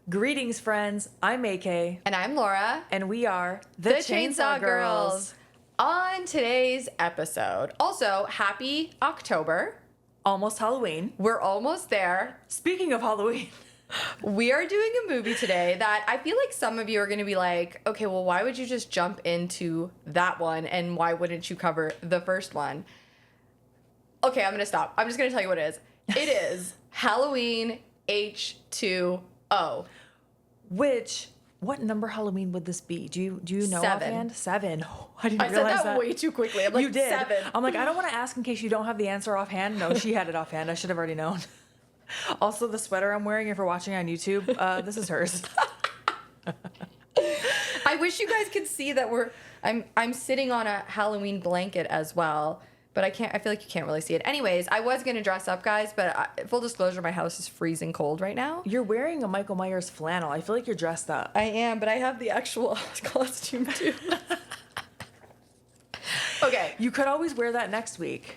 Greetings, friends. I'm AK. And I'm Laura. And we are the Chainsaw Girls. On today's episode, also, happy October. Almost Halloween. We're almost there. Speaking of Halloween. We are doing a movie today that I feel like some of you are going to be like, okay, well, why would you just jump into that one? And why wouldn't you cover the first one? Okay, I'm going to stop. I'm just going to tell you what it is. It is Halloween H20. What number Halloween would this be? Do you know 7. offhand? 7. Oh, I didn't I realize said that way too quickly. I'm like, you did. 7. I'm like, I don't want to ask in case you don't have the answer offhand. No, she had it offhand. I should have already known. Also, the sweater I'm wearing, if you're watching on YouTube, this is hers. I wish you guys could see that I'm sitting on a Halloween blanket as well, but I can't. I feel like you can't really see it. Anyways, I was gonna dress up, guys, but full disclosure, my house is freezing cold right now. You're wearing a Michael Myers flannel. I feel like you're dressed up. I am, but I have the actual costume too. Okay, You could always wear that next week.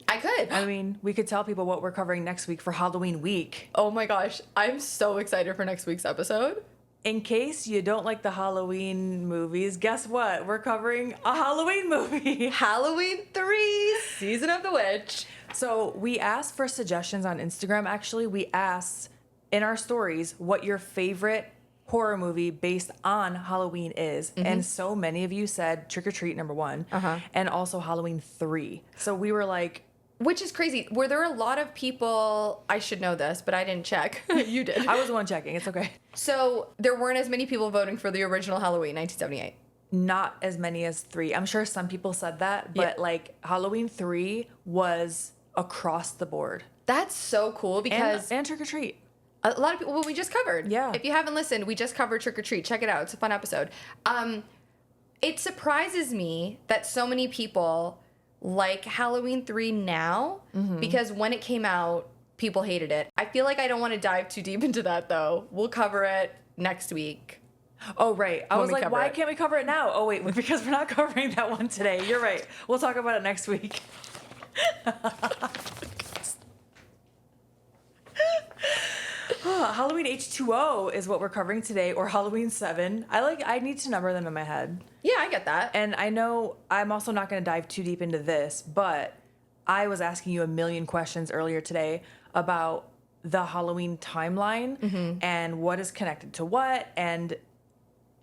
I could. I mean, we could tell people what we're covering next week for Halloween week. Oh my gosh, I'm so excited for next week's episode. In case you don't like the Halloween movies, guess what? We're covering a Halloween movie. Halloween 3, Season of the Witch. So we asked for suggestions on Instagram. Actually, we asked in our stories what your favorite horror movie based on Halloween is. Mm-hmm. And so many of you said Trick or Treat, number 1, and also Halloween 3. So we were like... Which is crazy. Were there a lot of people, I should know this, but I didn't check. You did. I was the one checking. It's okay. So there weren't as many people voting for the original Halloween, 1978. Not as many as 3. I'm sure some people said that, but like Halloween 3 was across the board. That's so cool because... And Trick or Treat. A lot of people, well, we just covered. Yeah. If you haven't listened, we just covered Trick or Treat. Check it out. It's a fun episode. It surprises me that so many people like Halloween 3 now, because when it came out, people hated it. I feel like I don't want to dive too deep into that, though. We'll cover it next week. Oh, right. I was like, why can't we cover it now? Oh, wait, because we're not covering that one today. You're right. We'll talk about it next week. Halloween H20 is what we're covering today, or Halloween 7. I need to number them in my head. Yeah, I get that. And I know I'm also not going to dive too deep into this, but I was asking you a million questions earlier today about the Halloween timeline and what is connected to what, and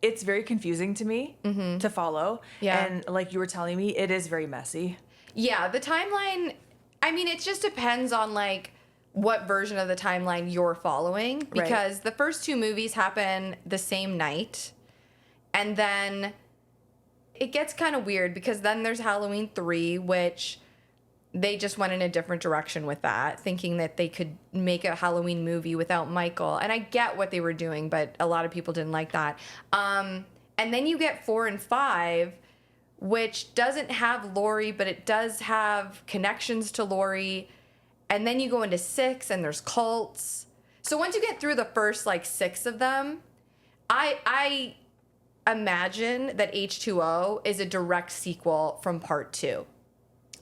it's very confusing to me to follow. Yeah. And like you were telling me, it is very messy. Yeah, the timeline, I mean, it just depends on like what version of the timeline you're following, because the first 2 movies happen the same night, and then it gets kind of weird because then there's Halloween 3, which they just went in a different direction with that, thinking that they could make a Halloween movie without Michael. And I get what they were doing, but a lot of people didn't like that. And then you get 4 and 5, which doesn't have Laurie, but it does have connections to Laurie. And then you go into 6 and there's cults. So once you get through the first like 6 of them, I imagine that H20 is a direct sequel from part 2.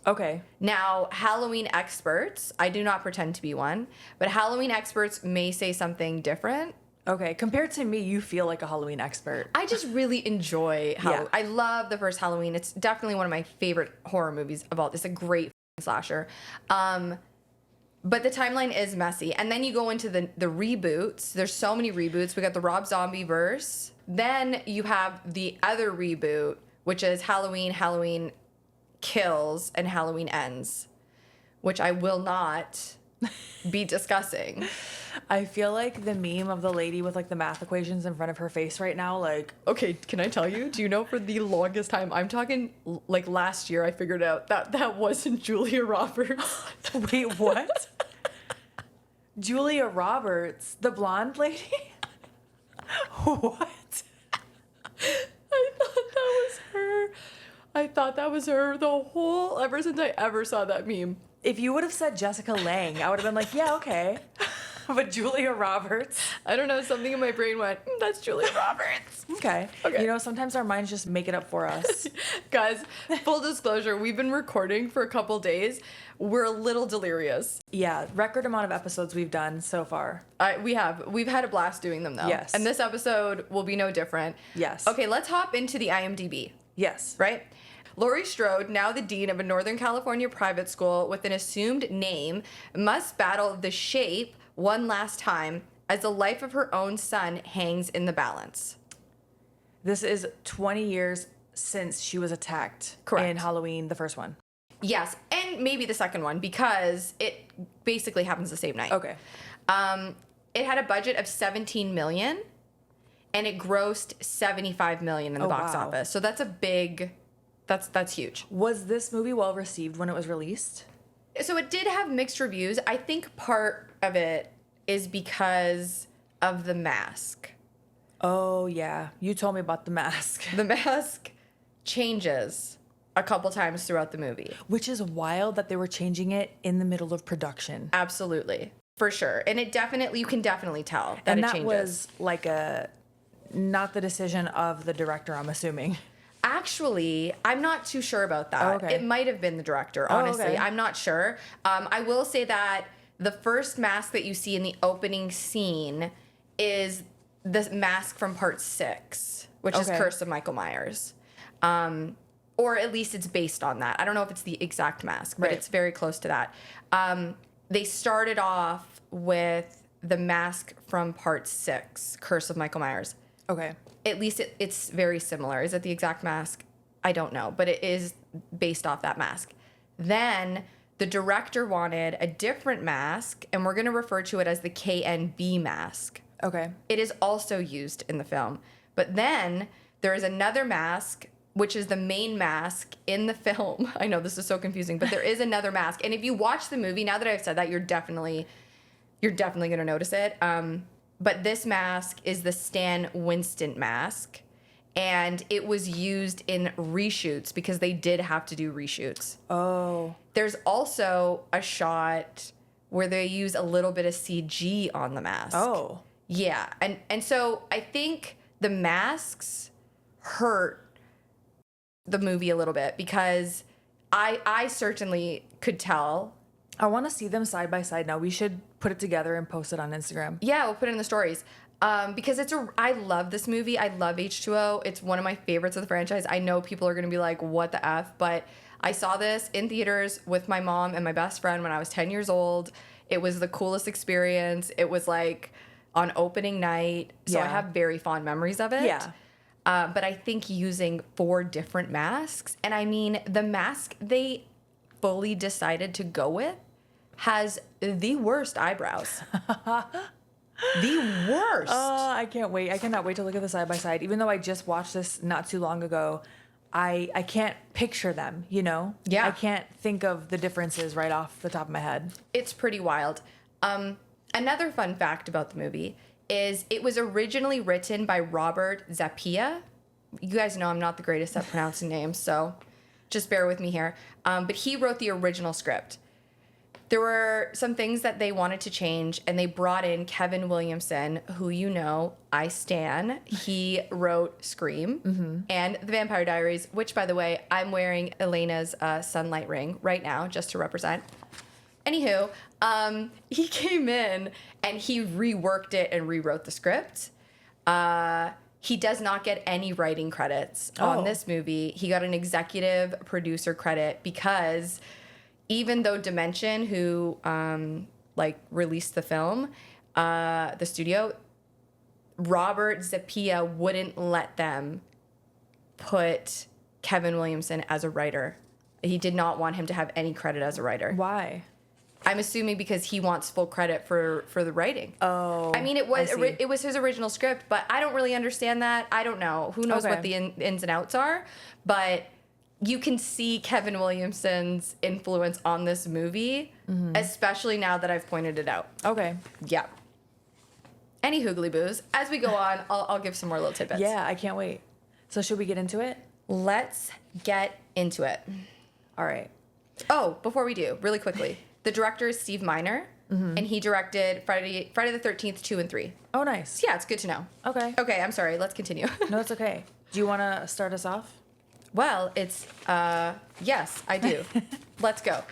Okay. Now, Halloween experts, I do not pretend to be one, but Halloween experts may say something different. Okay. Compared to me, you feel like a Halloween expert. I just really enjoy Halloween. Yeah. I love the first Halloween. It's definitely one of my favorite horror movies of all. It's a great slasher. But the timeline is messy. And then you go into the reboots. There's so many reboots. We got the Rob Zombie verse. Then you have the other reboot, which is Halloween Kills, and Halloween Ends, which I will not be discussing. I feel like the meme of the lady with like the math equations in front of her face right now, like... Okay, can I tell you? Do you know for the longest time, I'm talking like last year, I figured out that wasn't Julia Roberts. Wait, what? Julia Roberts, the blonde lady? What? I thought that was her ever since I ever saw that meme. If you would have said Jessica Lange, I would have been like, yeah, okay. But Julia Roberts. I don't know, something in my brain went, that's Julia Roberts. Okay. Okay. You know, sometimes our minds just make it up for us. Guys, full disclosure, we've been recording for a couple days. We're a little delirious. Yeah, record amount of episodes we've done so far. We've had a blast doing them though. Yes. And this episode will be no different. Yes. Okay, let's hop into the IMDb. Yes. Right? Laurie Strode, now the dean of a Northern California private school with an assumed name, must battle the shape one last time as the life of her own son hangs in the balance. This is 20 years since she was attacked. Correct. In Halloween, the first one. Yes, and maybe the second one because it basically happens the same night. Okay. It had a budget of $17 million and it grossed $75 million in the box wow. office. So that's a big, that's huge. Was this movie well received when it was released? So it did have mixed reviews. I think part of it is because of the mask. Oh, yeah. You told me about the mask. The mask changes a couple times throughout the movie. Which is wild that they were changing it in the middle of production. Absolutely. For sure. And you can definitely tell that And it that changes. was like not the decision of the director, I'm assuming. Actually, I'm not too sure about that. Oh, okay. It might have been the director, honestly. okay. I'm not sure. I will say that the first mask that you see in the opening scene is the mask from part 6, which is Okay. Curse of Michael Myers. Or at least it's based on that. I don't know if it's the exact mask, but Right. it's very close to that. They started off with the mask from part 6, Curse of Michael Myers. Okay. At least it's very similar. Is it the exact mask? I don't know, but it is based off that mask. Then the director wanted a different mask, and we're going to refer to it as the KNB mask. Okay. It is also used in the film. But then there is another mask, which is the main mask in the film. I know this is so confusing, but there is another mask. And if you watch the movie, now that I've said that, you're definitely going to notice it. But this mask is the Stan Winston mask. And it was used in reshoots because they did have to do reshoots. Oh. There's also a shot where they use a little bit of CG on the mask. Oh. Yeah. And so I think the masks hurt the movie a little bit because I certainly could tell. I want to see them side by side now. We should put it together and post it on Instagram. Yeah, we'll put it in the stories. Because I love this movie. I love H2O. It's one of my favorites of the franchise. I know people are going to be like, what the F? But I saw this in theaters with my mom and my best friend when I was 10 years old. It was the coolest experience. It was like on opening night. So I Yeah. have very fond memories of it. Yeah. But I think using 4 different masks, and I mean, the mask they fully decided to go with has the worst eyebrows. The worst. I can't wait. I cannot wait to look at the side by side. Even though I just watched this not too long ago, I can't picture them, you know? Yeah. I can't think of the differences right off the top of my head. It's pretty wild. Another fun fact about the movie is it was originally written by Robert Zappia. You guys know I'm not the greatest at pronouncing names, so just bear with me here. But he wrote the original script. There were some things that they wanted to change, and they brought in Kevin Williamson, who you know I stan. He wrote Scream and The Vampire Diaries, which, by the way, I'm wearing Elena's sunlight ring right now just to represent. Anywho, he came in and he reworked it and rewrote the script. He does not get any writing credits on this movie. He got an executive producer credit because even though Dimension, who released the film, the studio, Robert Zappia wouldn't let them put Kevin Williamson as a writer. He did not want him to have any credit as a writer. Why? I'm assuming because he wants full credit for the writing. Oh. I mean, it was his original script, but I don't really understand that. I don't know. Who knows what the ins and outs are? But you can see Kevin Williamson's influence on this movie, especially now that I've pointed it out. Okay. Yeah. Any hoogly boos. As we go on, I'll give some more little tidbits. Yeah, I can't wait. So should we get into it? Let's get into it. All right. Oh, before we do, really quickly, the director is Steve Miner. and he directed Friday the 13th 2 and 3. Oh, nice. Yeah, it's good to know. Okay. Okay, I'm sorry. Let's continue. No, it's okay. Do you want to start us off? Well, it's yes, I do. Let's go.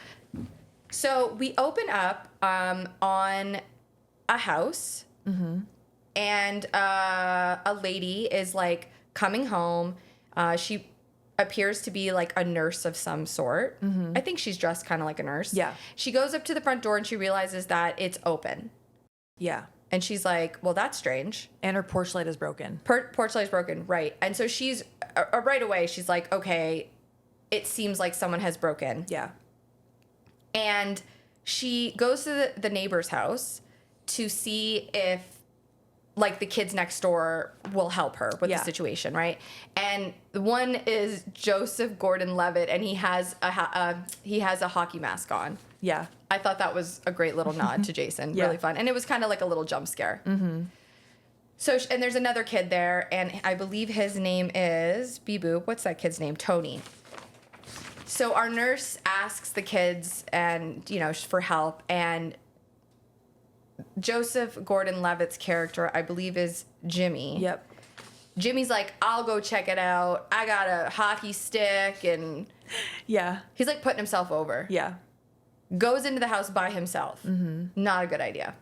So we open up on a house, and a lady is like coming home. She appears to be like a nurse of some sort. I think she's dressed kind of like a nurse. Yeah. She goes up to the front door and she realizes that it's open. Yeah. And she's like, well, that's strange. And her porch light is broken. Porch light is broken, right. And so she's, right away, she's like, okay, it seems like someone has broken. Yeah. And she goes to the neighbor's house to see if, like, the kids next door will help her with the situation, right? And the one is Joseph Gordon-Levitt, and he has a hockey mask on. Yeah. I thought that was a great little nod to Jason. Yeah. Really fun. And it was kind of like a little jump scare. So, and there's another kid there, and I believe his name is Beep-boop. What's that kid's name? Tony. So our nurse asks the kids and, you know, for help, and Joseph Gordon-Levitt's character, I believe, is Jimmy. Yep. Jimmy's like, I'll go check it out. I got a hockey stick, and Yeah. he's like putting himself over. Yeah. Goes into the house by himself. Not a good idea.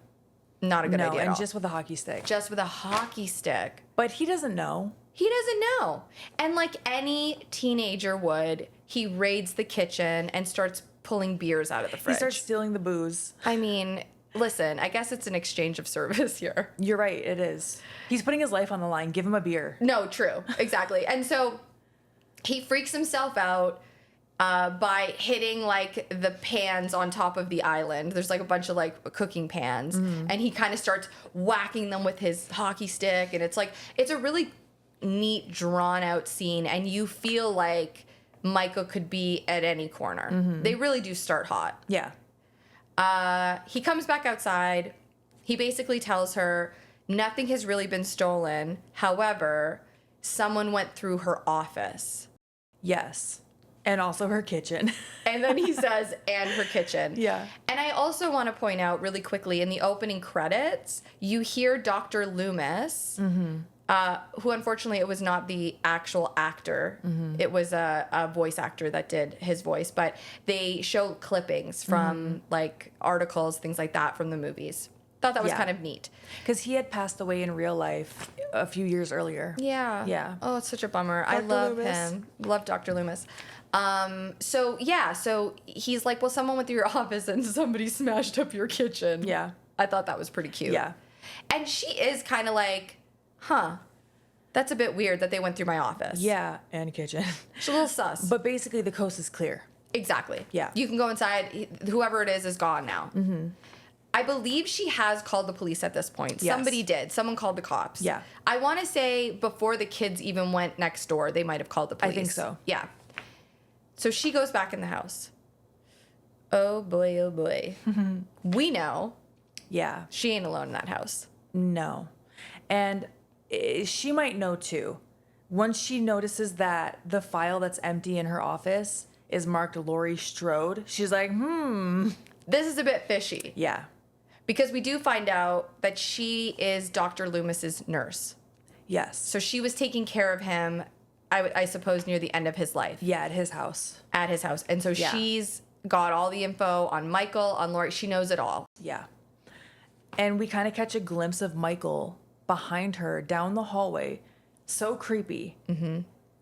Not a good idea at and all. just with a hockey stick. Just with a hockey stick. But he doesn't know. He doesn't know. And like any teenager would, he raids the kitchen and starts pulling beers out of the fridge. He starts stealing the booze. I mean, listen, I guess it's an exchange of service here. You're right, it is. He's putting his life on the line. Give him a beer. No, true. Exactly. And so he freaks himself out by hitting like the pans on top of the island. There's like a bunch of like cooking pans, and he kind of starts whacking them with his hockey stick. And it's like, it's a really neat, drawn out scene. And you feel like Michael could be at any corner. They really do start hot. Yeah. He comes back outside. He basically tells her nothing has really been stolen. However, someone went through her office. Yes. And also her kitchen. And then he says, and her kitchen. Yeah. And I also want to point out really quickly, in the opening credits, you hear Dr. Loomis, who unfortunately it was not the actual actor. It was a voice actor that did his voice. But they show clippings from like articles, things like that from the movies. Thought that was kind of neat. Because he had passed away in real life a few years earlier. Yeah. Yeah. Oh, it's such a bummer. I Dr. love Loomis. him. Love Dr. Loomis. So he's like, well, someone went through your office and somebody smashed up your kitchen. Yeah. I thought that was pretty cute. Yeah. And she is kind of like, huh, that's a bit weird that they went through my office. Yeah, and kitchen. She's a little sus. But basically the coast is clear. Exactly. Yeah. You can go inside. Whoever it is gone now. I believe she has called the police at this point. Yes. Somebody did. Someone called the cops. Yeah. I want to say before the kids even went next door, they might have called the police. I think so. Yeah. So she goes back in the house. Oh boy, oh boy. We know Yeah. she ain't alone in that house. No. And she might know too. Once she notices that the file that's empty in her office is marked Laurie Strode, she's like, This is a bit fishy. Yeah. Because we do find out that she is Dr. Loomis's nurse. Yes. So she was taking care of him, I suppose, near the end of his life. Yeah, at his house. At his house. And so Yeah. she's got all the info on Michael, on Laurie. She knows it all. Yeah. And we kind of catch a glimpse of Michael behind her down the hallway. So creepy.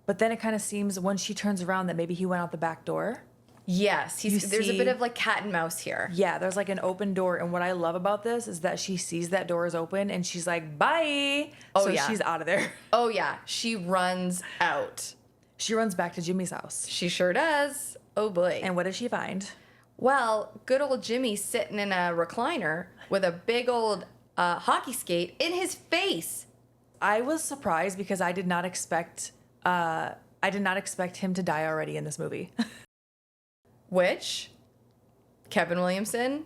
But then it kind of seems when she turns around that maybe he went out the back door. Yes. There's a see- bit of like cat and mouse here. Yeah, there's like an open door. And what I love about this is that she sees that door is open and she's like, bye. Oh, so yeah. she's out of there. Oh, yeah. She runs out. She runs back to Jimmy's house. She sure does. Oh, boy. And what does she find? Well, good old Jimmy sitting in a recliner with a big old hockey skate in his face. I was surprised because I did not expect him to die already in this movie. Which Kevin Williamson,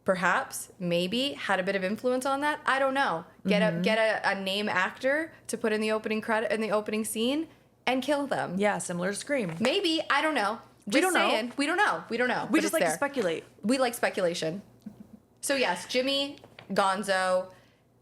perhaps, maybe, had a bit of influence on that. I don't know. Get a name actor to put in the opening credit in the opening scene and kill them. Yeah, similar to Scream. Maybe, I don't know. We don't know. We don't know. We but just it's like there. to speculate. We like speculation. So yes, Jimmy, gonzo.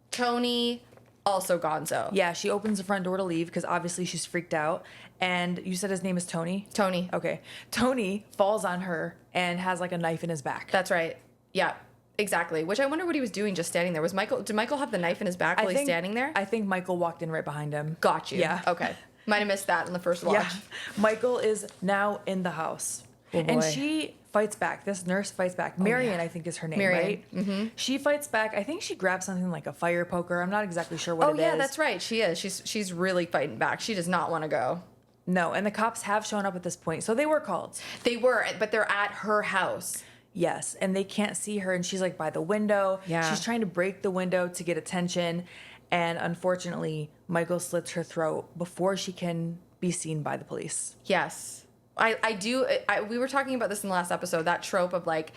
Tony, also gonzo. Yeah, she opens the front door to leave because obviously she's freaked out. And you said his name is Tony? Tony. Okay. Tony falls on her and has like a knife in his back. That's right. Yeah, exactly. Which I wonder what he was doing just standing there. Did Michael have the knife in his back while he's standing there? I think Michael walked in right behind him. Got you. Yeah. Okay. Might have missed that in the first watch. Yeah. Michael is now in the house. Oh, and boy. she fights back. This nurse fights back. Marion, I think, is her name, Marion. right? Mm-hmm. She fights back. I think she grabs something like a fire poker. I'm not exactly sure what it is. Oh, yeah, that's right. She is. She's really fighting back. She does not want to go. No, and the cops have shown up at this point. So they were called. They were, but they're at her house. Yes, and they can't see her, and she's like by the window. Yeah. She's trying to break the window to get attention, and unfortunately, Michael slits her throat before she can be seen by the police. Yes. We were talking about this in the last episode, that trope of like,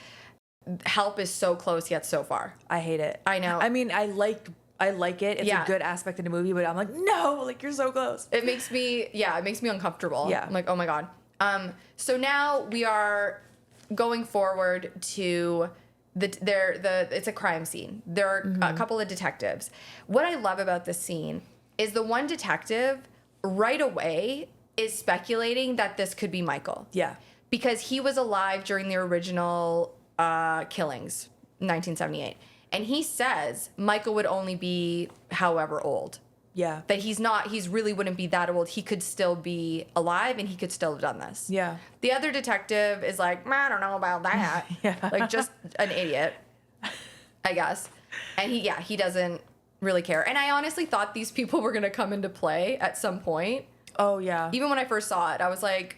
help is so close yet so far. I hate it. I know. I mean, I like it. It's a good aspect of the movie, but I'm like, no, like you're so close. It makes me uncomfortable. Yeah. I'm like, oh my God. So now we are going forward to it's a crime scene. There are a couple of detectives. What I love about this scene is the one detective right away is speculating that this could be Michael. Yeah. Because he was alive during the original killings, 1978. And he says Michael would only be however old. Yeah. That he's really wouldn't be that old. He could still be alive and he could still have done this. Yeah. The other detective is like, I don't know about that. Yeah. Like just an idiot, I guess. And he doesn't really care. And I honestly thought these people were going to come into play at some point. Oh, yeah. Even when I first saw it, I was like,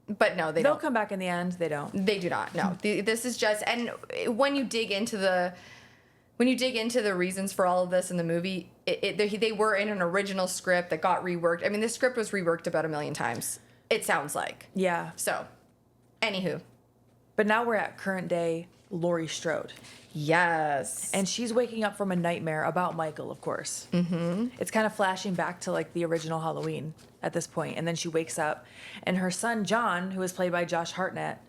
but no, They'll come back in the end. They don't. They do not. No. This is just, and when you dig into the reasons for all of this in the movie, they were in an original script that got reworked. I mean, this script was reworked about 1 million times. It sounds like. Yeah. So, anywho. But now we're at current day Laurie Strode. Yes. And she's waking up from a nightmare about Michael, of course. Mm-hmm. It's kind of flashing back to like the original Halloween at this point. And then she wakes up and her son, John, who is played by Josh Hartnett,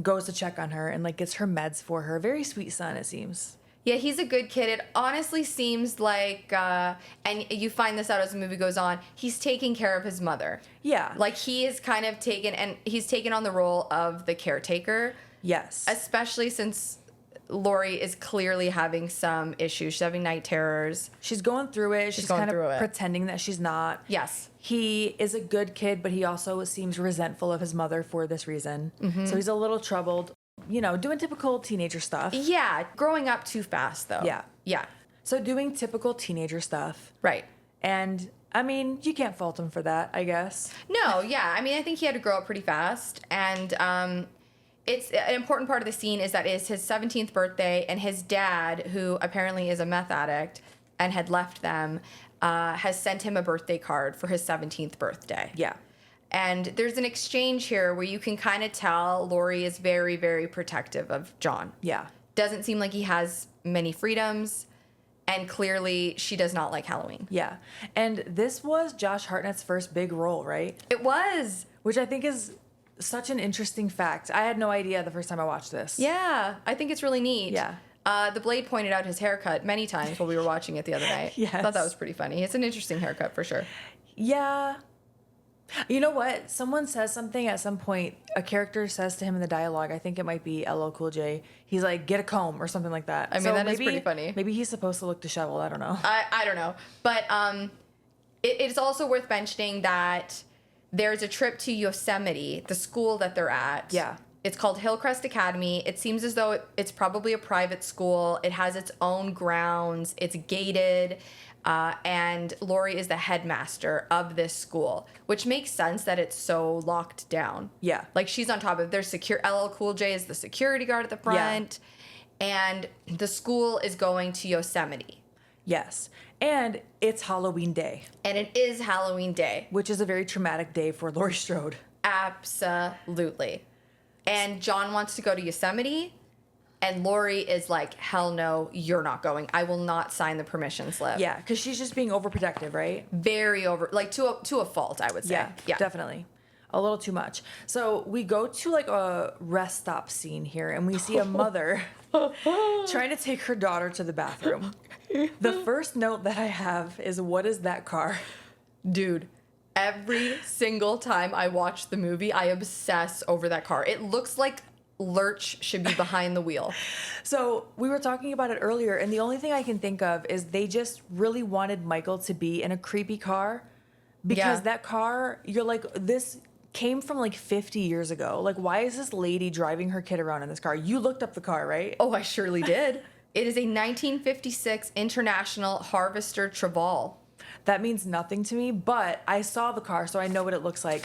goes to check on her and like gets her meds for her. Very sweet son, it seems. Yeah, he's a good kid. It honestly seems like, and you find this out as the movie goes on, he's taking care of his mother. Yeah. Like he is kind of he's taken on the role of the caretaker. Yes. Especially since Laurie is clearly having some issues. She's having night terrors. She's going through it. She's going kind through of it. pretending that she's not. Yes. He is a good kid, but he also seems resentful of his mother for this reason. Mm-hmm. So he's a little troubled, doing typical teenager stuff. Yeah, growing up too fast, though. Yeah. Yeah. So doing typical teenager stuff. Right. And, I mean, you can't fault him for that, I guess. No, yeah. I mean, I think he had to grow up pretty fast. And it's an important part of the scene is that it's his 17th birthday, and his dad, who apparently is a meth addict and had left them, has sent him a birthday card for his 17th birthday. Yeah. And there's an exchange here where you can kind of tell Laurie is very, very protective of John. Yeah. Doesn't seem like he has many freedoms. And clearly, she does not like Halloween. Yeah. And this was Josh Hartnett's first big role, right? It was. Which I think is such an interesting fact. I had no idea the first time I watched this. Yeah. I think it's really neat. Yeah. The Blade pointed out his haircut many times while we were watching it the other night. Yes. I thought that was pretty funny. It's an interesting haircut for sure. Yeah. You know what? Someone says something at some point. A character says to him in the dialogue, I think it might be LL Cool J. He's like, get a comb or something like that. I mean, that is pretty funny. Maybe he's supposed to look disheveled. I don't know. I don't know. But it's also worth mentioning that there's a trip to Yosemite, the school that they're at. Yeah. It's called Hillcrest Academy. It seems as though it's probably a private school. It has its own grounds. It's gated. And Laurie is the headmaster of this school, which makes sense that it's so locked down. Yeah. Like she's on top of it. There's LL Cool J is the security guard at the front. Yeah. And the school is going to Yosemite. Yes. And it's Halloween Day. And it is Halloween Day. Which is a very traumatic day for Laurie Strode. Absolutely. And John wants to go to Yosemite. And Laurie is like, hell no, you're not going. I will not sign the permission slip. Yeah, because she's just being overprotective, right? Very like to a fault, I would say. Yeah, definitely. A little too much. So we go to like a rest stop scene here, and we see a mother trying to take her daughter to the bathroom. The first note that I have is, what is that car? Dude, every single time I watch the movie, I obsess over that car. It looks like Lurch should be behind the wheel. So we were talking about it earlier, and the only thing I can think of is they just really wanted Michael to be in a creepy car, because that car, you're like, this came from like 50 years ago. Like, why is this lady driving her kid around in this car? You looked up the car, right? Oh, I surely did. It is a 1956 International Harvester Travail. That means nothing to me, but I saw the car, so I know what it looks like.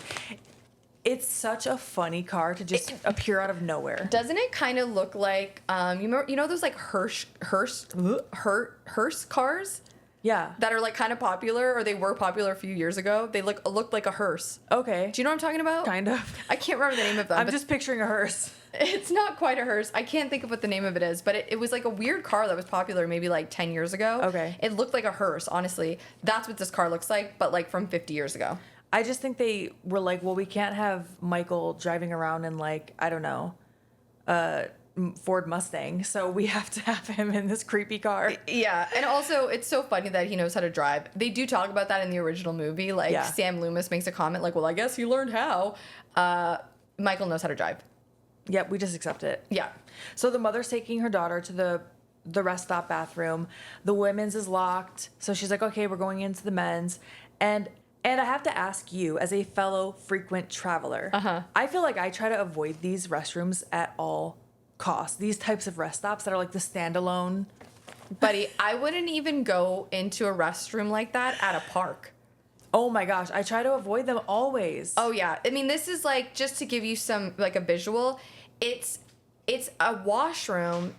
It's such a funny car to just appear out of nowhere. Doesn't it kind of look like, you know those like hearse cars? Yeah. That are like kind of popular, or they were popular a few years ago. They looked like a hearse. Okay. Do you know what I'm talking about? Kind of. I can't remember the name of them. I'm just picturing a hearse. It's not quite a hearse. I can't think of what the name of it is, but it was like a weird car that was popular maybe like 10 years ago. Okay. It looked like a hearse, honestly. That's what this car looks like, but like from 50 years ago. I just think they were like, well, we can't have Michael driving around in like, I don't know, Ford Mustang, so we have to have him in this creepy car. Yeah, and also it's so funny that he knows how to drive. They do talk about that in the original movie. Like Sam Loomis makes a comment like, well, I guess he learned how. Michael knows how to drive. Yep, we just accept it. Yeah. So the mother's taking her daughter to the rest stop bathroom. The women's is locked, so she's like, okay, we're going into the men's. And I have to ask you, as a fellow frequent traveler, I feel like I try to avoid these restrooms at all costs. These types of rest stops that are like the standalone. Buddy, I wouldn't even go into a restroom like that at a park. Oh my gosh, I try to avoid them always. Oh yeah. I mean, this is like, just to give you some, like a visual, it's a washroom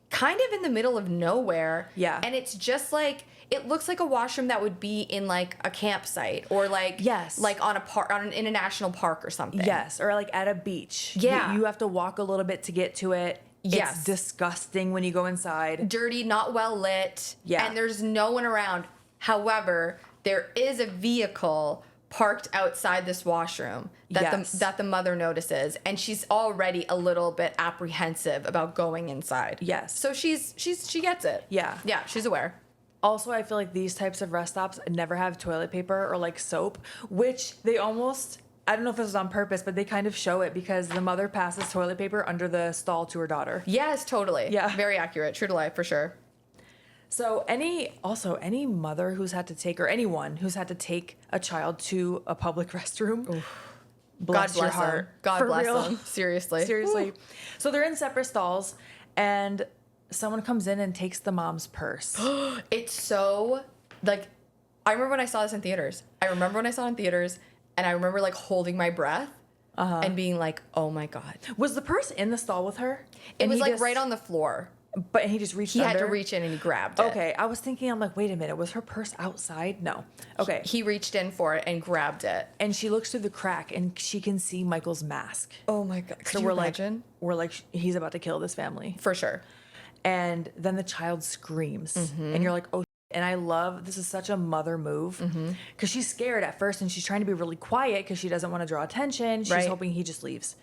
kind of in the middle of nowhere. Yeah. And it's just like, it looks like a washroom that would be in like a campsite, or like, like on an international park or something. Yes, or like at a beach. Yeah. You have to walk a little bit to get to it. Yes. It's disgusting when you go inside. Dirty, not well lit. Yeah. And there's no one around. However, there is a vehicle parked outside this washroom that the mother notices, and she's already a little bit apprehensive about going inside. Yes. So she gets it. Yeah. Yeah, she's aware. Also, I feel like these types of rest stops never have toilet paper or like soap, which they almost, I don't know if this was on purpose, but they kind of show it because the mother passes toilet paper under the stall to her daughter. Yes, totally. Yeah. Very accurate. True to life, for sure. So any mother who's had to take, or anyone who's had to take a child to a public restroom, bless your heart. Them. God bless them. Seriously. Seriously. So they're in separate stalls, and someone comes in and takes the mom's purse. It's so, like, I remember when I saw this in theaters. And I remember like holding my breath and being like, oh my God. Was the purse in the stall with her? It was like right on the floor. But he just reached under? He had to reach in and he grabbed it. Okay, I was thinking, I'm like, wait a minute, was her purse outside? No. Okay. He reached in for it and grabbed it. And she looks through the crack and she can see Michael's mask. Oh my God. So we're like, he's about to kill this family. For sure. And then the child screams. And you're like, oh, and I love, this is such a mother move. Because she's scared at first and she's trying to be really quiet because she doesn't want to draw attention. She's hoping he just leaves.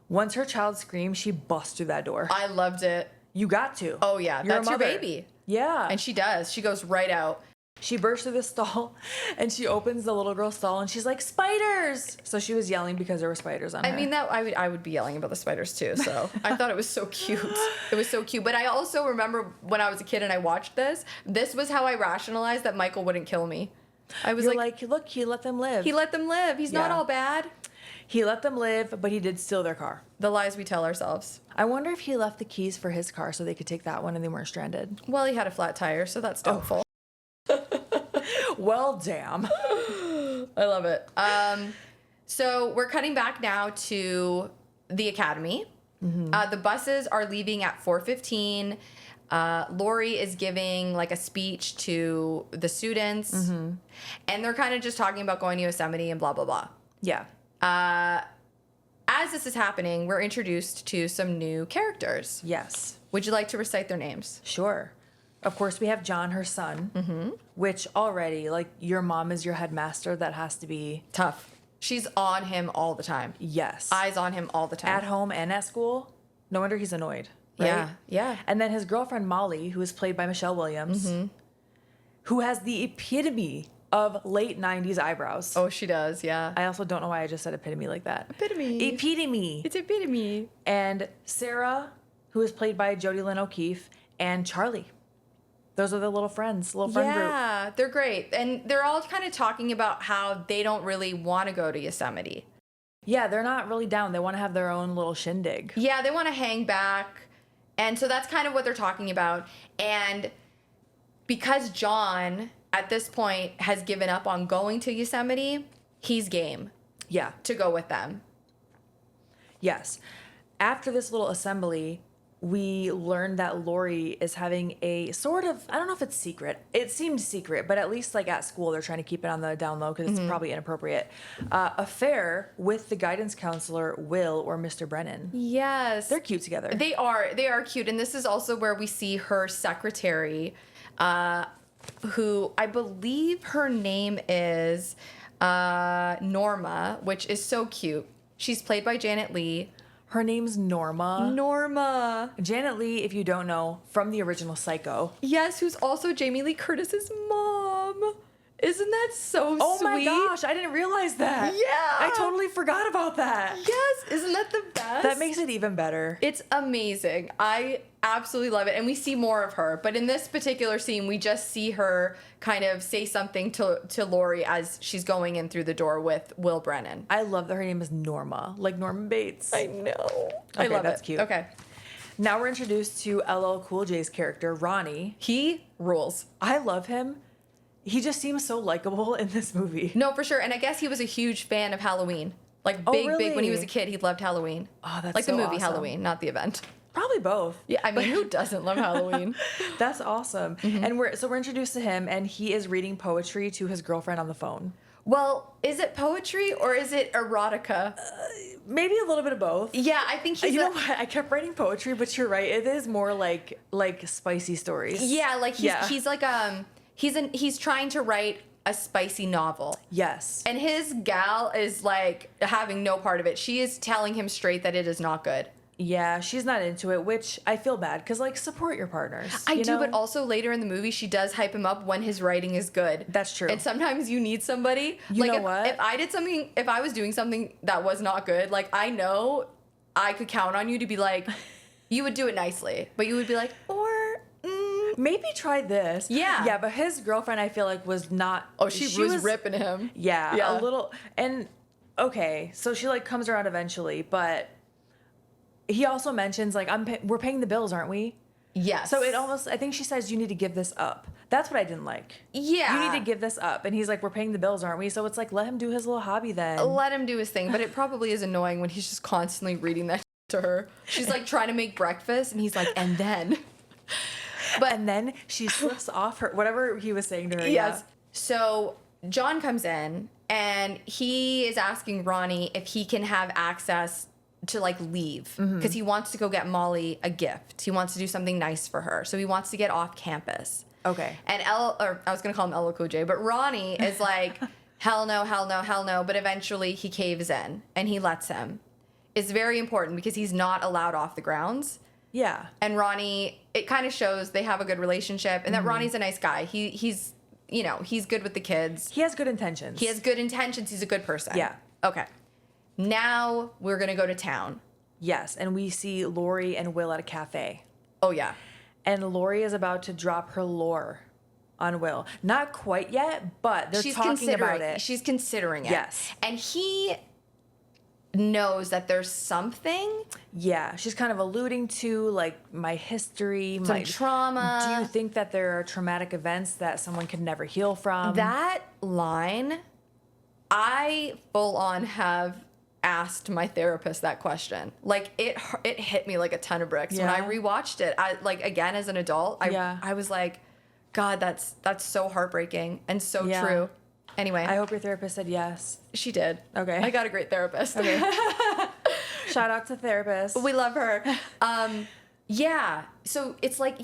Once her child screams, she busts through that door. I loved it. You got to. Oh, yeah. That's your baby. Yeah. And she does. She goes right out. She bursts through the stall and she opens the little girl's stall and she's like, spiders. So she was yelling because there were spiders on her. I mean, that I would be yelling about the spiders too. So I thought it was so cute. It was so cute. But I also remember when I was a kid and I watched this was how I rationalized that Michael wouldn't kill me. I was like, look, he let them live. He let them live. He's not all bad. He let them live, but he did steal their car. The lies we tell ourselves. I wonder if he left the keys for his car so they could take that one and they weren't stranded. Well, he had a flat tire, so that's doubtful. Well, damn. I love it. So we're cutting back now to the academy. The buses are leaving at 4:15. Laurie is giving like a speech to the students, and they're kind of just talking about going to Yosemite and blah, blah, blah. Yeah. As this is happening, we're introduced to some new characters. Yes. Would you like to recite their names? Sure. Of course, we have John, her son, which already, like, your mom is your headmaster. That has to be tough. She's on him all the time. Yes. Eyes on him all the time. At home and at school. No wonder he's annoyed. Right? Yeah. Yeah. And then his girlfriend, Molly, who is played by Michelle Williams, who has the epitome of late 90s eyebrows. Oh, she does. Yeah. I also don't know why I just said epitome like that. Epitome. Epitome. It's epitome. And Sarah, who is played by Jodie Lynn O'Keefe, and Charlie. Those are the little friends, little friend group. Yeah, they're great. And they're all kind of talking about how they don't really want to go to Yosemite. Yeah, they're not really down. They want to have their own little shindig. Yeah, they want to hang back. And so that's kind of what they're talking about. And because John, at this point, has given up on going to Yosemite, he's game Yeah. to go with them. Yes. After this little assembly, we learned that Laurie is having a sort of, I don't know if it's secret. It seemed secret, but at least like at school, they're trying to keep it on the down low because it's probably inappropriate. Affair with the guidance counselor, Will, or Mr. Brennan. Yes. They're cute together. They are cute. And this is also where we see her secretary, who I believe her name is Norma, which is so cute. She's played by Janet Leigh. Her name's Norma. Norma. Janet Leigh, if you don't know, from the original Psycho. Yes, who's also Jamie Lee Curtis's mom. Isn't that so sweet? Oh my gosh, I didn't realize that. Yeah. I totally forgot about that. Yes, isn't that the best? That makes it even better. It's amazing. I absolutely love it. And we see more of her. But in this particular scene, we just see her kind of say something to Laurie as she's going in through the door with Will Brennan. I love that her name is Norma, like Norman Bates. I know. I Okay, love that's it. cute. Okay. Now we're introduced to LL Cool J's character, Ronnie. He rules. I love him. He just seems so likable in this movie. No, for sure. And I guess he was a huge fan of Halloween. Like Oh, big, when he really? was a kid, he loved Halloween. Oh, that's like the so movie awesome. Halloween, not the event. Probably both. Yeah, I mean, who doesn't love Halloween? That's awesome. And we're introduced to him, and he is reading poetry to his girlfriend on the phone. Well, is it poetry or is it erotica? Maybe a little bit of both. Yeah, I think he's You know what? I kept writing poetry, but you're right. It is more like spicy stories. Yeah, like he's like he's trying to write a spicy novel. Yes. And his gal is like having no part of it. She is telling him straight that it is not good. Yeah, she's not into it, which I feel bad because, like, support your partners. I you do, know? but also later in the movie, she does hype him up when his writing is good. That's true. And sometimes you need somebody. You like know if, what? if I was doing something that was not good, like I know I could count on you to be like, you would do it nicely, but you would be like, Maybe try this. Yeah. Yeah, but his girlfriend, I feel like, was not. oh, she was ripping him. Yeah, a little. And okay, so she like comes around eventually, but he also mentions like we're paying the bills, aren't we? Yes. So it almost, I think she says, you need to give this up. That's what I didn't like. Yeah. You need to give this up. And he's like, we're paying the bills, aren't we? So it's like, let him do his little hobby then. Let him do his thing, but it probably is annoying when he's just constantly reading that to her. She's like trying to make breakfast, and he's like, and then. But and then she slips off her, whatever he was saying to her. Yes. Yeah. So John comes in, and he is asking Ronnie if he can have access to like leave because he wants to go get Molly a gift. He wants to do something nice for her. So he wants to get off campus. Okay. And I was going to call him LL Cool J, but Ronnie is like, hell no, hell no, hell no. But eventually he caves in and he lets him. It's very important because he's not allowed off the grounds. Yeah. And Ronnie, it kind of shows they have a good relationship and that Ronnie's a nice guy. He's good with the kids. He has good intentions. He has good intentions. He's a good person. Yeah. Okay. Now we're going to go to town. Yes. And we see Laurie and Will at a cafe. Oh, yeah. And Laurie is about to drop her lore on Will. Not quite yet, but they're talking about it. She's considering it. Yes. And he knows that there's something. Yeah. She's kind of alluding to, like, my history. Some trauma. Do you think that there are traumatic events that someone can never heal from? That line, I full on have asked my therapist that question. Like it hit me like a ton of bricks when I rewatched it. I like again as an adult. I was like, God, that's so heartbreaking and so true. Anyway, I hope your therapist said yes. she did. Okay. I got a great therapist. Okay. Shout out to therapist. We love her. Yeah. So it's like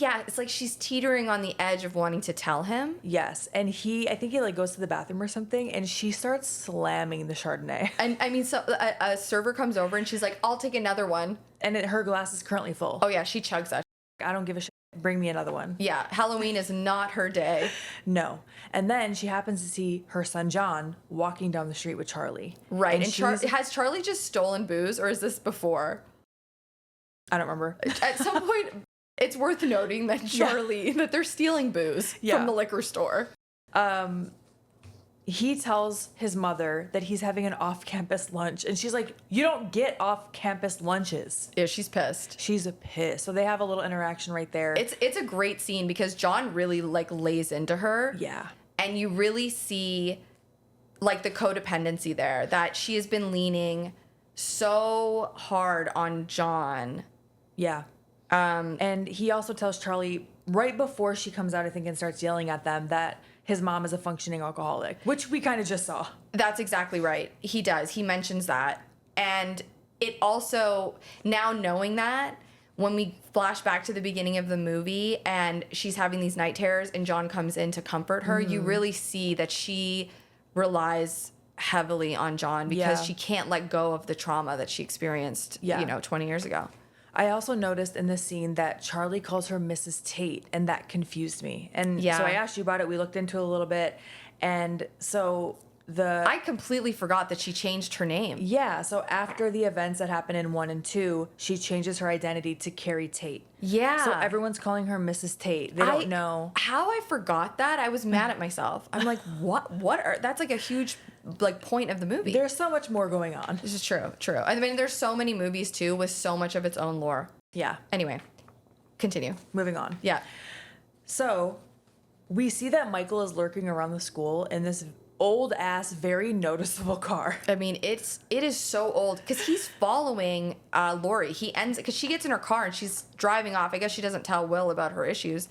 she's teetering on the edge of wanting to tell him. Yes. And I think he like goes to the bathroom or something, and she starts slamming the Chardonnay. And I mean, so a server comes over and she's like, I'll take another one. And her glass is currently full. Oh, yeah. She chugs that. I don't give a shit. Bring me another one. Yeah. Halloween is not her day. No. And then she happens to see her son, John, walking down the street with Charlie. Right. And has Charlie just stolen booze, or is this before? I don't remember. At some point, it's worth noting that that they're stealing booze from the liquor store. He tells his mother that he's having an off-campus lunch, and she's like, you don't get off-campus lunches. Yeah, she's pissed. She's pissed. So they have a little interaction right there. It's a great scene because John really like lays into her. Yeah. And you really see like the codependency there, that she has been leaning so hard on John. Yeah. And he also tells Charlie right before she comes out, I think, and starts yelling at them that his mom is a functioning alcoholic, which we kind of just saw. That's exactly right. He does. He mentions that. And it also, now knowing that, when we flash back to the beginning of the movie and she's having these night terrors and John comes in to comfort her, you really see that she relies heavily on John because she can't let go of the trauma that she experienced, 20 years ago. I also noticed in this scene that Charlie calls her Mrs. Tate, and that confused me. And so I asked you about it. We looked into it a little bit. And so I completely forgot that she changed her name. Yeah, so after the events that happened in 1 and 2, she changes her identity to Carrie Tate. Yeah. So everyone's calling her Mrs. Tate. They don't know. How I forgot that, I was mad at myself. I'm like, that's like a huge like point of the movie. There's so much more going on. This is true. I mean, there's so many movies too with so much of its own lore. Yeah. Anyway, continue. Moving on. Yeah. So we see that Michael is lurking around the school in this old ass, very noticeable car. I mean, it is so old because he's following Laurie. He ends because she gets in her car and she's driving off. I guess she doesn't tell Will about her issues,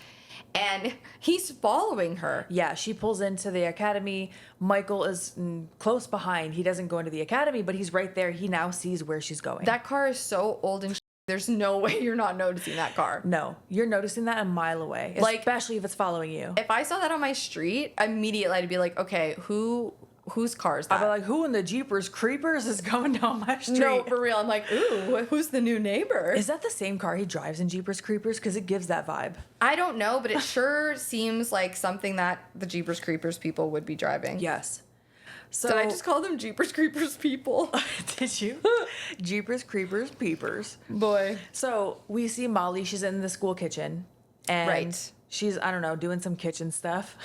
and he's following her. Yeah, she pulls into the academy. Michael is close behind. He doesn't go into the academy, but he's right there. He now sees where she's going. That car is so old and there's no way you're not noticing that car. No, you're noticing that a mile away, especially if it's following you. If I saw that on my street, immediately I'd be like, okay, whose car is that? I'd be like, who in the Jeepers Creepers is going down my street? No, for real. I'm like, ooh, who's the new neighbor? Is that the same car he drives in Jeepers Creepers? Because it gives that vibe. I don't know, but it sure seems like something that the Jeepers Creepers people would be driving. Yes. So, did I just call them Jeepers Creepers people? Did you? Jeepers Creepers Peepers. Boy. So we see Molly. She's in the school kitchen. And she's, I don't know, doing some kitchen stuff.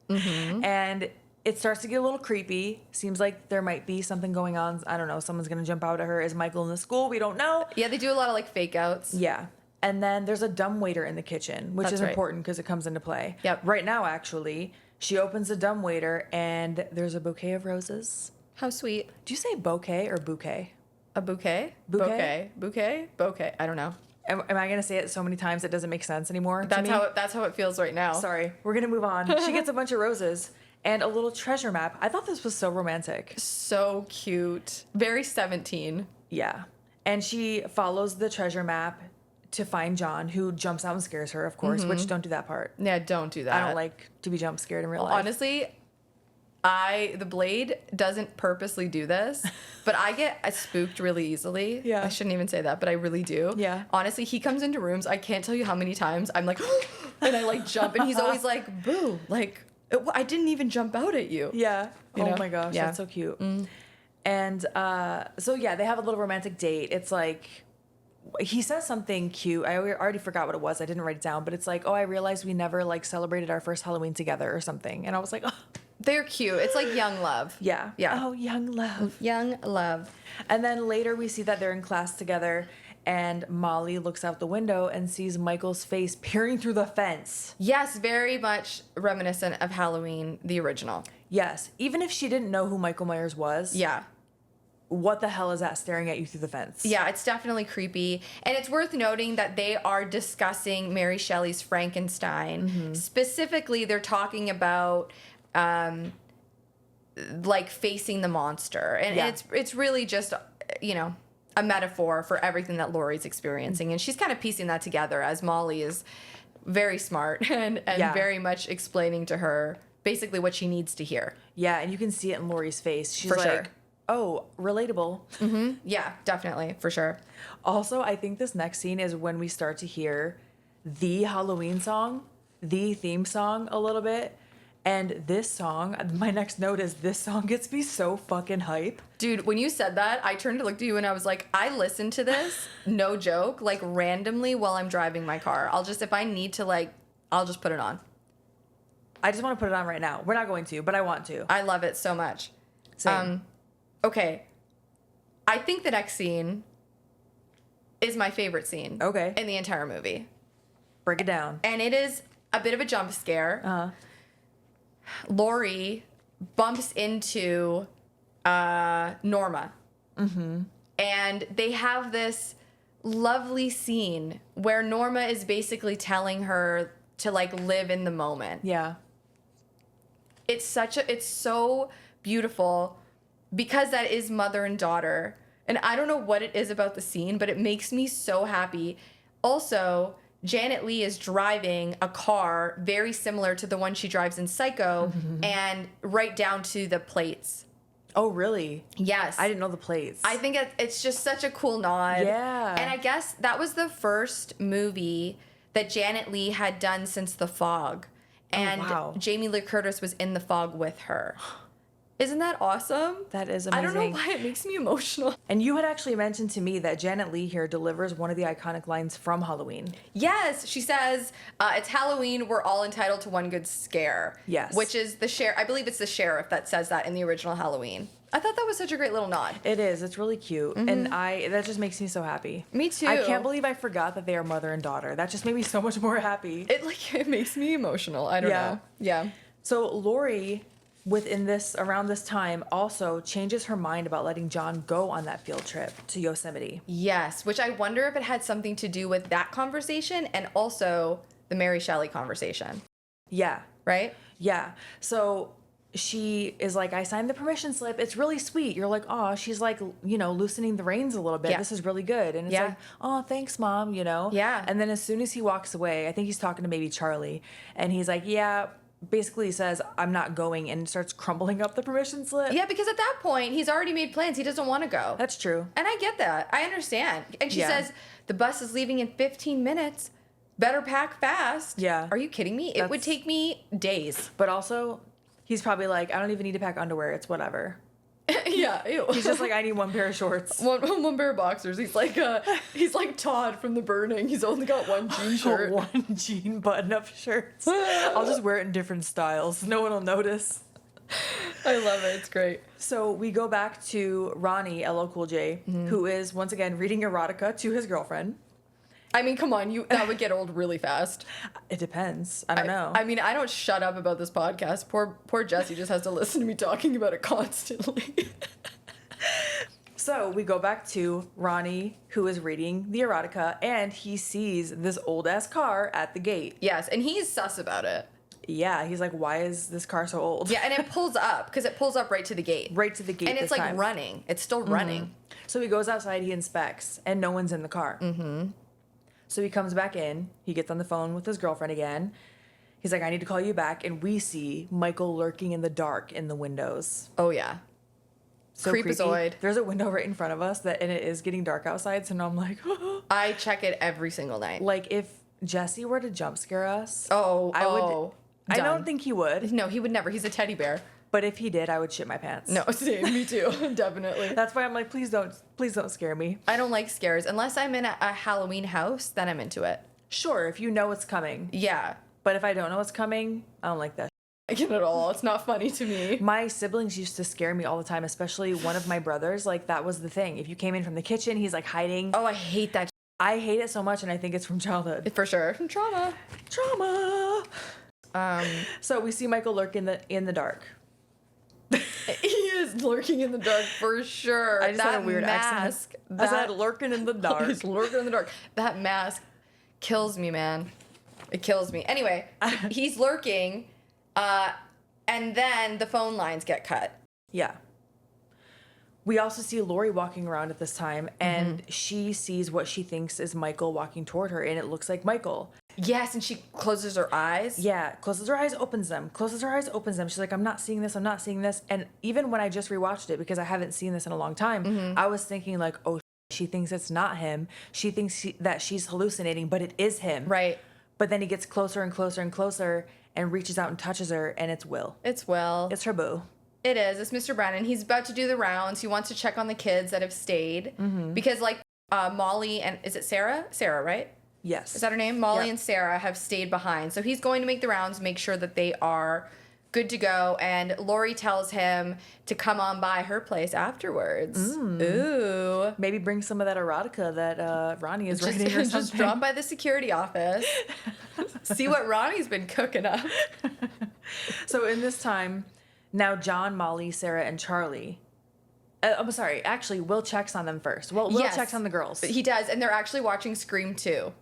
Mm-hmm. And it starts to get a little creepy. Seems like there might be something going on. I don't know. Someone's going to jump out at her. Is Michael in the school? We don't know. Yeah, they do a lot of like fake outs. Yeah. And then there's a dumbwaiter in the kitchen, which is important because it comes into play. Yep. Right now, actually, she opens the dumbwaiter and there's a bouquet of roses. How sweet. Do you say bouquet or bouquet? A bouquet? Bouquet? Bouquet. I don't know. Am I going to say it so many times it doesn't make sense anymore? That's how it feels right now. Sorry. We're going to move on. She gets a bunch of roses and a little treasure map. I thought this was so romantic. So cute. Very 17. Yeah. And she follows the treasure map to find John, who jumps out and scares her, of course, which don't do that part. Yeah, don't do that. I don't like to be jump scared in real life. Honestly, the Blade doesn't purposely do this, but I get spooked really easily. Yeah. I shouldn't even say that, but I really do. Yeah. Honestly, he comes into rooms, I can't tell you how many times I'm like, and I like jump, and he's always like, boo, like, I didn't even jump out at you. Yeah. You know? Oh my gosh, Yeah. that's so cute. And so yeah, they have a little romantic date. It's like, he says something cute. I already forgot what it was. I didn't write it down, but it's like, oh, I realized we never like celebrated our first Halloween together or something. And I was like, oh. They're cute. It's like young love. Yeah. Yeah. Oh, young love. Young love. And then later we see that they're in class together and Molly looks out the window and sees Michael's face peering through the fence. Yes, very much reminiscent of Halloween, the original. Yes. Even if she didn't know who Michael Myers was. Yeah. What the hell is that staring at you through the fence? Yeah, it's definitely creepy. And it's worth noting that they are discussing Mary Shelley's Frankenstein. Specifically, they're talking about like facing the monster. And it's really just, a metaphor for everything that Laurie's experiencing. And she's kind of piecing that together as Molly is very smart and very much explaining to her basically what she needs to hear. Yeah, and you can see it in Laurie's face. She's For like, sure. oh, relatable. Mm-hmm. Yeah, definitely, for sure. Also, I think this next scene is when we start to hear the Halloween song, the theme song a little bit. And this song, my next note is this song gets me so fucking hype. Dude, when you said that, I turned to look at you and I was like, I listen to this, no joke, like randomly while I'm driving my car. If I need to, like, I'll just put it on. I just want to put it on right now. We're not going to, but I want to. I love it so much. Same. Okay. I think the next scene is my favorite scene. Okay. In the entire movie. Break it down. And it is a bit of a jump scare. Uh-huh. Laurie bumps into Norma. Mm-hmm. And they have this lovely scene where Norma is basically telling her to, like, live in the moment. Yeah. It's so beautiful because that is mother and daughter. And I don't know what it is about the scene, but it makes me so happy. Also, Janet Leigh is driving a car very similar to the one she drives in Psycho, and right down to the plates. Oh, really? Yes. I didn't know the plates. I think it's just such a cool nod. Yeah. And I guess that was the first movie that Janet Leigh had done since The Fog. And wow. Jamie Lee Curtis was in The Fog with her. Isn't that awesome? That is amazing. I don't know why it makes me emotional. And you had actually mentioned to me that Janet Leigh here delivers one of the iconic lines from Halloween. Yes, she says, it's Halloween, we're all entitled to one good scare. Yes. Which is the sheriff, I believe it's the sheriff that says that in the original Halloween. I thought that was such a great little nod. It is. It's really cute. And that just makes me so happy. Me too. I can't believe I forgot that they are mother and daughter. That just made me so much more happy. It makes me emotional. I don't know. Yeah. So Laurie, around this time, also changes her mind about letting John go on that field trip to Yosemite. Yes, which I wonder if it had something to do with that conversation and also the Mary Shelley conversation. Yeah. Right? Yeah. So she is like, I signed the permission slip. It's really sweet. You're like, oh, she's like, loosening the reins a little bit. Yeah. This is really good. And it's like, oh, thanks, Mom, Yeah. And then as soon as he walks away, I think he's talking to maybe Charlie, and he's like, yeah, basically he says, I'm not going, and starts crumbling up the permission slip. Yeah, because at that point, he's already made plans. He doesn't want to go. That's true. And I get that. I understand. And she says, the bus is leaving in 15 minutes. Better pack fast. Yeah. Are you kidding me? It would take me days. But also, he's probably like, I don't even need to pack underwear. It's whatever. Yeah, ew. He's just like, I need one pair of shorts. One pair of boxers. He's like Todd from The Burning. He's only got one jean shirt. One jean button-up shirts. I'll just wear it in different styles. No one will notice. I love it. It's great. So we go back to Ronnie, LL Cool J, who is once again reading erotica to his girlfriend. I mean, come on, that would get old really fast. It depends. I don't know. I mean, I don't shut up about this podcast. Poor Jesse just has to listen to me talking about it constantly. So we go back to Ronnie, who is reading the erotica, and he sees this old-ass car at the gate. Yes, and he's sus about it. Yeah, he's like, why is this car so old? Yeah, and it pulls up, because it pulls up right to the gate. Right to the gate. And it's like running. It's still running. So he goes outside, he inspects, and no one's in the car. Mm-hmm. So he comes back in, he gets on the phone with his girlfriend again. He's like, I need to call you back. And we see Michael lurking in the dark in the windows. Oh, yeah. So Creepazoid. creepy. There's a window right in front of us, and it is getting dark outside. So now I'm like, I check it every single night. like if Jesse were to jump scare us, I would. I done. don't think he would, No, he would never. He's a teddy bear. but if he did, I would shit my pants. No, same. Me too. Definitely. That's why I'm like, please don't scare me. I don't like scares. Unless I'm in a Halloween house, then I'm into it. Sure, if you know what's coming, Yeah. but if I don't know what's coming, I don't like that. I get it all. It's not funny to me. My siblings used to scare me all the time, especially one of my brothers. Like, that was the thing. If you came in from the kitchen, he's like hiding. Oh, I hate that. I hate it so much, and I think it's from childhood. For sure. Trauma. So we see Michael lurk in the dark. He is lurking in the dark for sure. I just had a weird mask. accent. I said lurking in the dark. He's lurking in the dark. That mask kills me, man. It kills me. Anyway, he's lurking, and then the phone lines get cut. Yeah. we also see Laurie walking around at this time, and she sees what she thinks is Michael walking toward her, and it looks like Michael. Yes, and she closes her eyes. Yeah, closes her eyes, opens them. Closes her eyes, opens them. She's like, I'm not seeing this, I'm not seeing this. And even when I just rewatched it, because I haven't seen this in a long time, I was thinking like, oh, she thinks it's not him. She thinks that she's hallucinating, but it is him. Right. But then he gets closer and closer and closer and reaches out and touches her, and it's Will. It's Will. It's her boo. It is. It's Mr. Brennan. He's about to do the rounds. He wants to check on the kids that have stayed. Because, like, Molly and... Is it Sarah? Sarah, right? Yes. Is that her name? Molly and Sarah have stayed behind. So he's going to make the rounds, make sure that they are good to go. And Laurie tells him to come on by her place afterwards. Ooh. Maybe bring some of that erotica that Ronnie is writing or something. Just drop by the security office. See what Ronnie's been cooking up. So in this time... Now, John, Molly, Sarah, and Charlie. I'm sorry. Actually, Will checks on them first. Well, Will checks on the girls. He does, and they're actually watching Scream 2.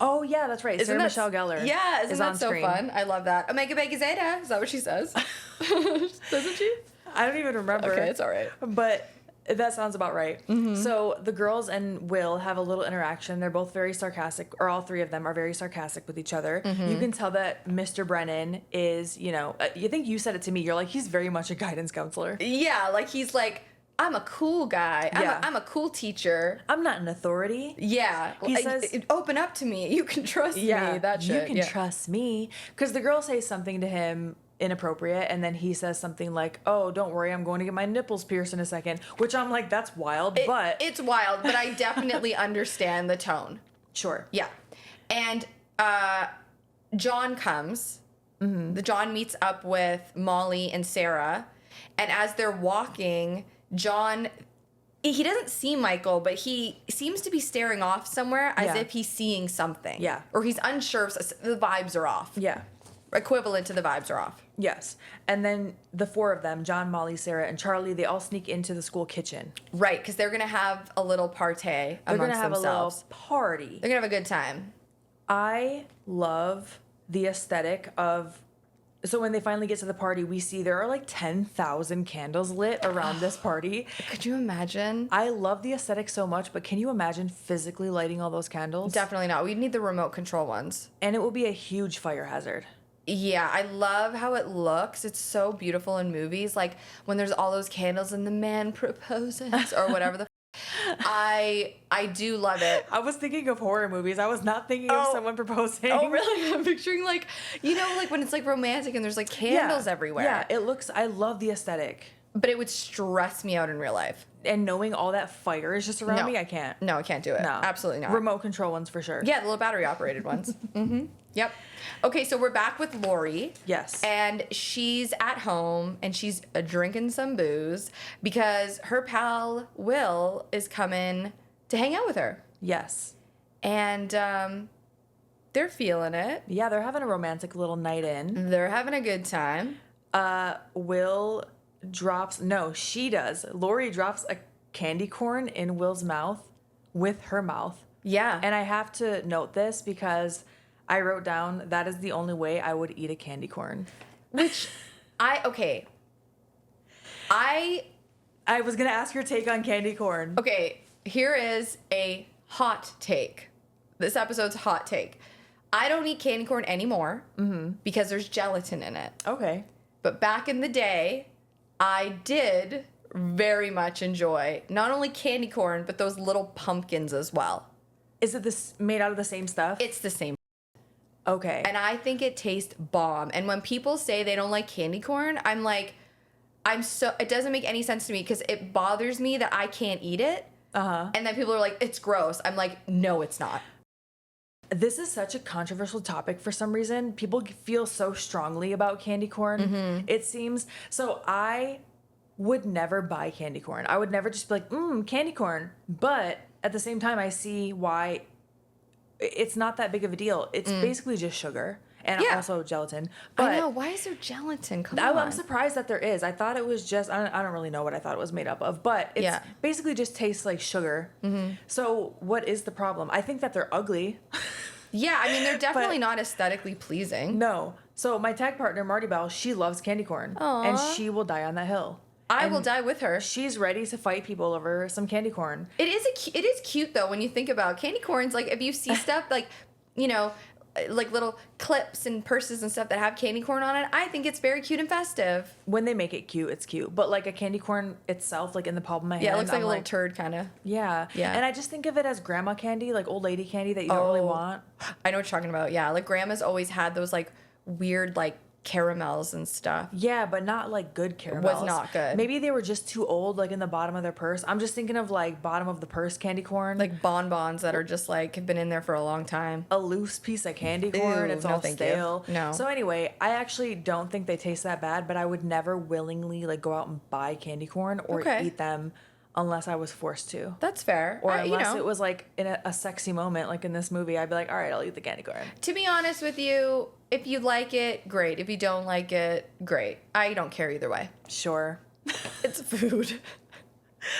Oh, yeah, that's right. Sarah Michelle Gellar. Yeah, isn't that so screen. Fun? I love that. Omega Beta Zeta. Is that what she says? Doesn't she? I don't even remember. Okay, it's all right. But that sounds about right. So the girls and Will have a little interaction. They're both very sarcastic, or all three of them are very sarcastic with each other. You can tell that Mr. Brennan is, you know, you think you said it to me. You're like, he's very much a guidance counselor. Yeah, like he's like, I'm a cool guy. I'm a cool teacher. I'm not an authority. Yeah. He says, open up to me. You can trust me. That shit. You can trust me. Because the girl says something to him inappropriate, and then he says something like, oh, don't worry, I'm going to get my nipples pierced in a second, which I'm like, that's wild. But it's wild, but I definitely understand the tone. Sure. Yeah. And John comes. The John meets up with Molly and Sarah, and as they're walking, John, he doesn't see Michael, but he seems to be staring off somewhere as if he's seeing something. Yeah. Or he's unsure. The vibes are off. Yeah. Equivalent to the vibes are off. Yes. And then the four of them, John, Molly, Sarah, and Charlie, they all sneak into the school kitchen. Right, because they're going to have a little party amongst themselves. They're going to have a little party. They're going to have a good time. I love the aesthetic of... So when they finally get to the party, we see there are like 10,000 candles lit around this party. Could you imagine? I love the aesthetic so much, but can you imagine physically lighting all those candles? Definitely not. We'd need the remote control ones. And it will be a huge fire hazard. Yeah, I love how it looks. It's so beautiful in movies. Like when there's all those candles and the man proposes or whatever the I do love it. I was thinking of horror movies. I was not thinking of someone proposing. Oh, really? I'm picturing like, you know, like when it's like romantic and there's like candles everywhere. Yeah, it looks, I love the aesthetic. But it would stress me out in real life. And knowing all that fire is just around me, I can't. No, I can't do it. No. Absolutely not. Remote control ones for sure. Yeah, the little battery operated ones. Yep. Okay, so we're back with Laurie. Yes. And she's at home and she's drinking some booze because her pal Will is coming to hang out with her. Yes. And they're feeling it. Yeah, they're having a romantic little night in. They're having a good time. Will drops, no, she does. Laurie drops a candy corn in Will's mouth with her mouth. Yeah. And I have to note this because I wrote down that is the only way I would eat a candy corn. Which I was going to ask your take on candy corn. Okay, here is a hot take. This episode's hot take. I don't eat candy corn anymore because there's gelatin in it. Okay. But back in the day, I did very much enjoy not only candy corn, but those little pumpkins as well. Is it this made out of the same stuff? It's the same. Okay. And I think it tastes bomb. And when people say they don't like candy corn, I'm like, it doesn't make any sense to me because it bothers me that I can't eat it. And then people are like, it's gross. I'm like, no, it's not. This is such a controversial topic for some reason. People feel so strongly about candy corn, it seems. So I would never buy candy corn. I would never just be like, candy corn. But at the same time, I see why it's not that big of a deal. It's basically just sugar and also gelatin. But I know. Why is there gelatin? Come on. I'm surprised that there is. I thought it was just, I don't really know what I thought it was made up of, but it's basically just tastes like sugar. So what is the problem? I think that they're ugly. Yeah, I mean, they're definitely not aesthetically pleasing. No. So my tag partner, Marty Bell, she loves candy corn. And she will die on that hill. I will die with her. She's ready to fight people over some candy corn. It is cute though when you think about candy corns. Like if you see stuff like, you know, like little clips and purses and stuff that have candy corn on it, I think it's very cute and festive. When they make it cute, it's cute. But like a candy corn itself, like in the palm of my hand, Yeah, it looks like a little turd kind of. Yeah. And I just think of it as grandma candy, like old lady candy that you don't really want. I know what you're talking about. Yeah, like grandma's always had those like weird like caramels and stuff. Yeah, but not like good caramels. Was not good. Maybe they were just too old, like in the bottom of their purse. I'm just thinking of like bottom of the purse candy corn. Like bonbons that are just like have been in there for a long time. A loose piece of candy corn. Ew, It's no, all thank stale. you. No. So anyway, I actually don't think they taste that bad, but I would never willingly like go out and buy candy corn or eat them unless I was forced to. That's fair. Or unless it was like in a sexy moment, like in this movie, I'd be like, all right, I'll eat the candy corn. To be honest with you, if you like it, great. If you don't like it, great. I don't care either way. Sure. It's food.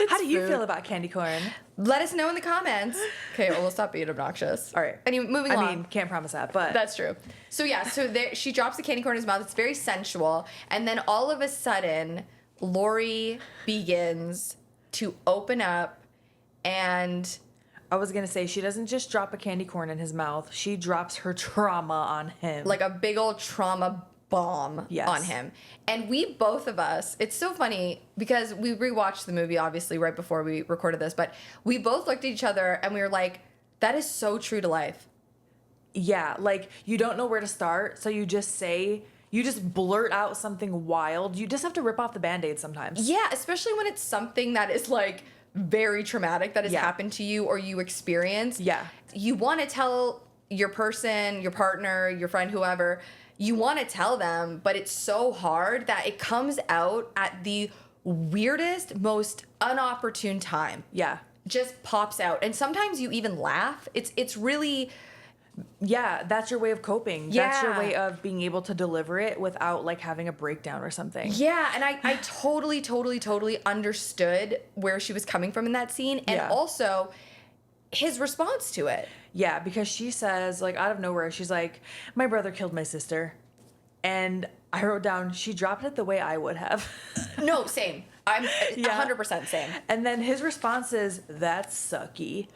How do you feel about candy corn? Let us know in the comments. Okay, well, we'll stop being obnoxious. All right. Anyway, moving along. I mean, can't promise that, but... That's true. So, yeah, so there, she drops the candy corn in his mouth. It's very sensual. And then all of a sudden, Laurie begins to open up and... I was going to say, she doesn't just drop a candy corn in his mouth. She drops her trauma on him. Like a big old trauma bomb on him. And we, both of us, it's so funny because we rewatched the movie, obviously, right before we recorded this, but we both looked at each other and we were like, that is so true to life. Yeah, like, you don't know where to start, so you just blurt out something wild. You just have to rip off the Band-Aid sometimes. Yeah, especially when it's something that is, like, very traumatic that has happened to you or you experienced. Yeah. You want to tell your person, your partner, your friend, whoever, you want to tell them, but it's so hard that it comes out at the weirdest, most unopportune time. Yeah. Just pops out. And sometimes you even laugh. It's really... Yeah, that's your way of coping. Yeah. That's your way of being able to deliver it without like having a breakdown or something. Yeah, and I totally understood where she was coming from in that scene. And also his response to it. Yeah, because she says, like, out of nowhere, she's like, my brother killed my sister. And I wrote down, she dropped it the way I would have. No, same. I'm 100% same. And then his response is, that's sucky.